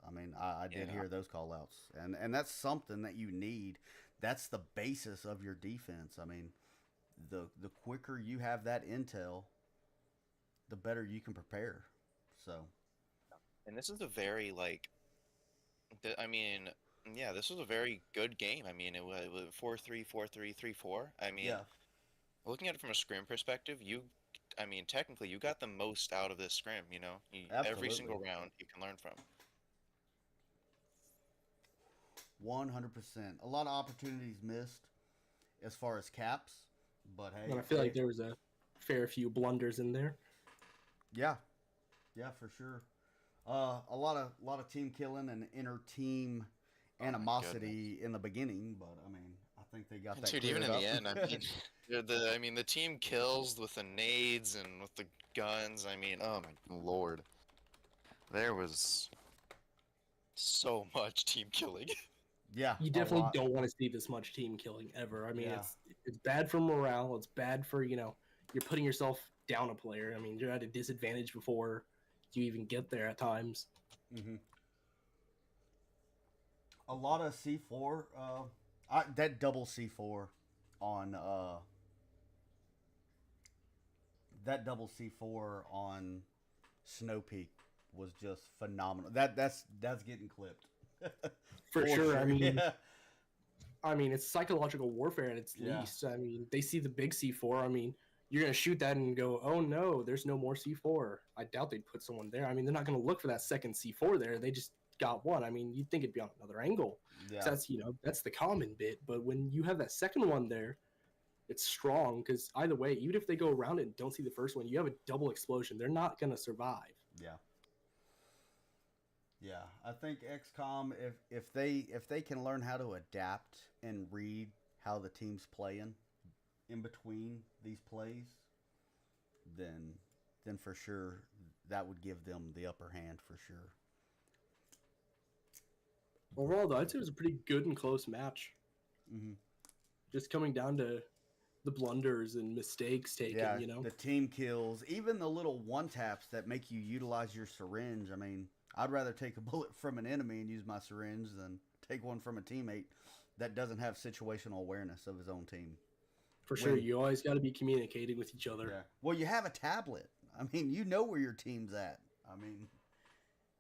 I mean, I did hear those call-outs. And that's something that you need. That's the basis of your defense. I mean, the quicker you have that intel, the better you can prepare. So... And this is a very, this was a very good game. I mean, it was 4-3, 4-3, 3-4. I mean, looking at it from a scrim perspective, technically, you got the most out of this scrim, Every single round you can learn from. 100%. A lot of opportunities missed as far as caps, but hey. And I feel like there was a fair few blunders in there. Yeah. Yeah, for sure. A lot of team killing and inner team animosity in the beginning, but I mean, I think they got that. Dude, even in the end, I mean, the team kills with the nades and with the guns. I mean, oh my lord, there was so much team killing. Yeah, you definitely don't want to see this much team killing ever. I mean, it's bad for morale. It's bad for you're putting yourself down a player. I mean, you're at a disadvantage before you even get there at times. Mm-hmm. A lot of C4, that double C4 on Snow Peak was just phenomenal. That's getting clipped. For sure. I mean, it's psychological warfare at its least. I mean, they see the big C4. I mean, you're going to shoot that and go, oh no, there's no more C4. I doubt they'd put someone there. I mean, they're not going to look for that second C4 there. They just got one. I mean, you'd think it'd be on another angle. Yeah. So that's the common bit. But when you have that second one there, it's strong because either way, even if they go around it and don't see the first one, you have a double explosion. They're not going to survive. Yeah. Yeah, I think ExComm, if they can learn how to adapt and read how the team's playing in between these plays, then for sure that would give them the upper hand for sure. Overall, though, I'd say it was a pretty good and close match. Mm-hmm. Just coming down to the blunders and mistakes taken, the team kills, even the little one-taps that make you utilize your syringe. I mean, I'd rather take a bullet from an enemy and use my syringe than take one from a teammate that doesn't have situational awareness of his own team. For sure, you always got to be communicating with each other. Yeah. Well, you have a tablet. I mean, you know where your team's at. I mean,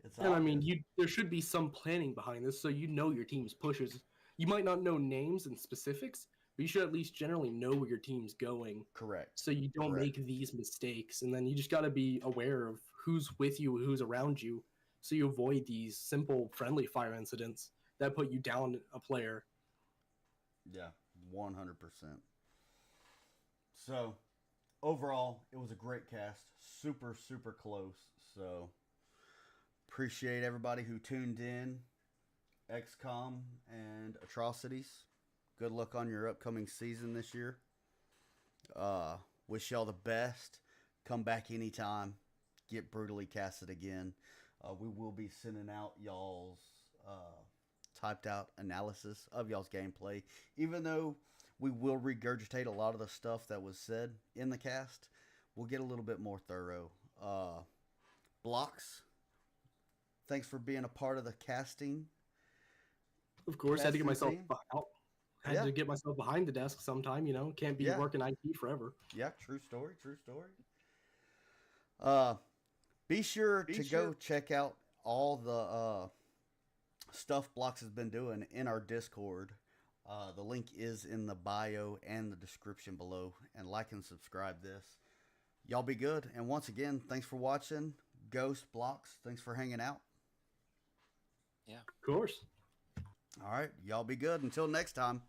it's. And I mean, there should be some planning behind this, so your team's pushes. You might not know names and specifics, but you should at least generally know where your team's going. Correct. So you don't make these mistakes. And then you just got to be aware of who's with you, who's around you, so you avoid these simple friendly fire incidents that put you down a player. Yeah, 100%. So, overall, it was a great cast. Super, super close. So, appreciate everybody who tuned in. ExComm and Atrocities. Good luck on your upcoming season this year. Wish y'all the best. Come back anytime. Get brutally casted again. We will be sending out y'all's typed out analysis of y'all's gameplay. Even though we will regurgitate a lot of the stuff that was said in the cast, we'll get a little bit more thorough. Blox, thanks for being a part of the casting. Of course, I had to get myself out. I had Yeah. to get myself behind the desk sometime, you know. Can't be Yeah. working IT forever. Yeah, true story, true story. Be sure to go check out all the stuff Blox has been doing in our Discord. The link is in the bio and the description below. And like and subscribe this. Y'all be good. And once again, thanks for watching. Ghost, Blox, thanks for hanging out. Yeah. Of course. All right. Y'all be good. Until next time.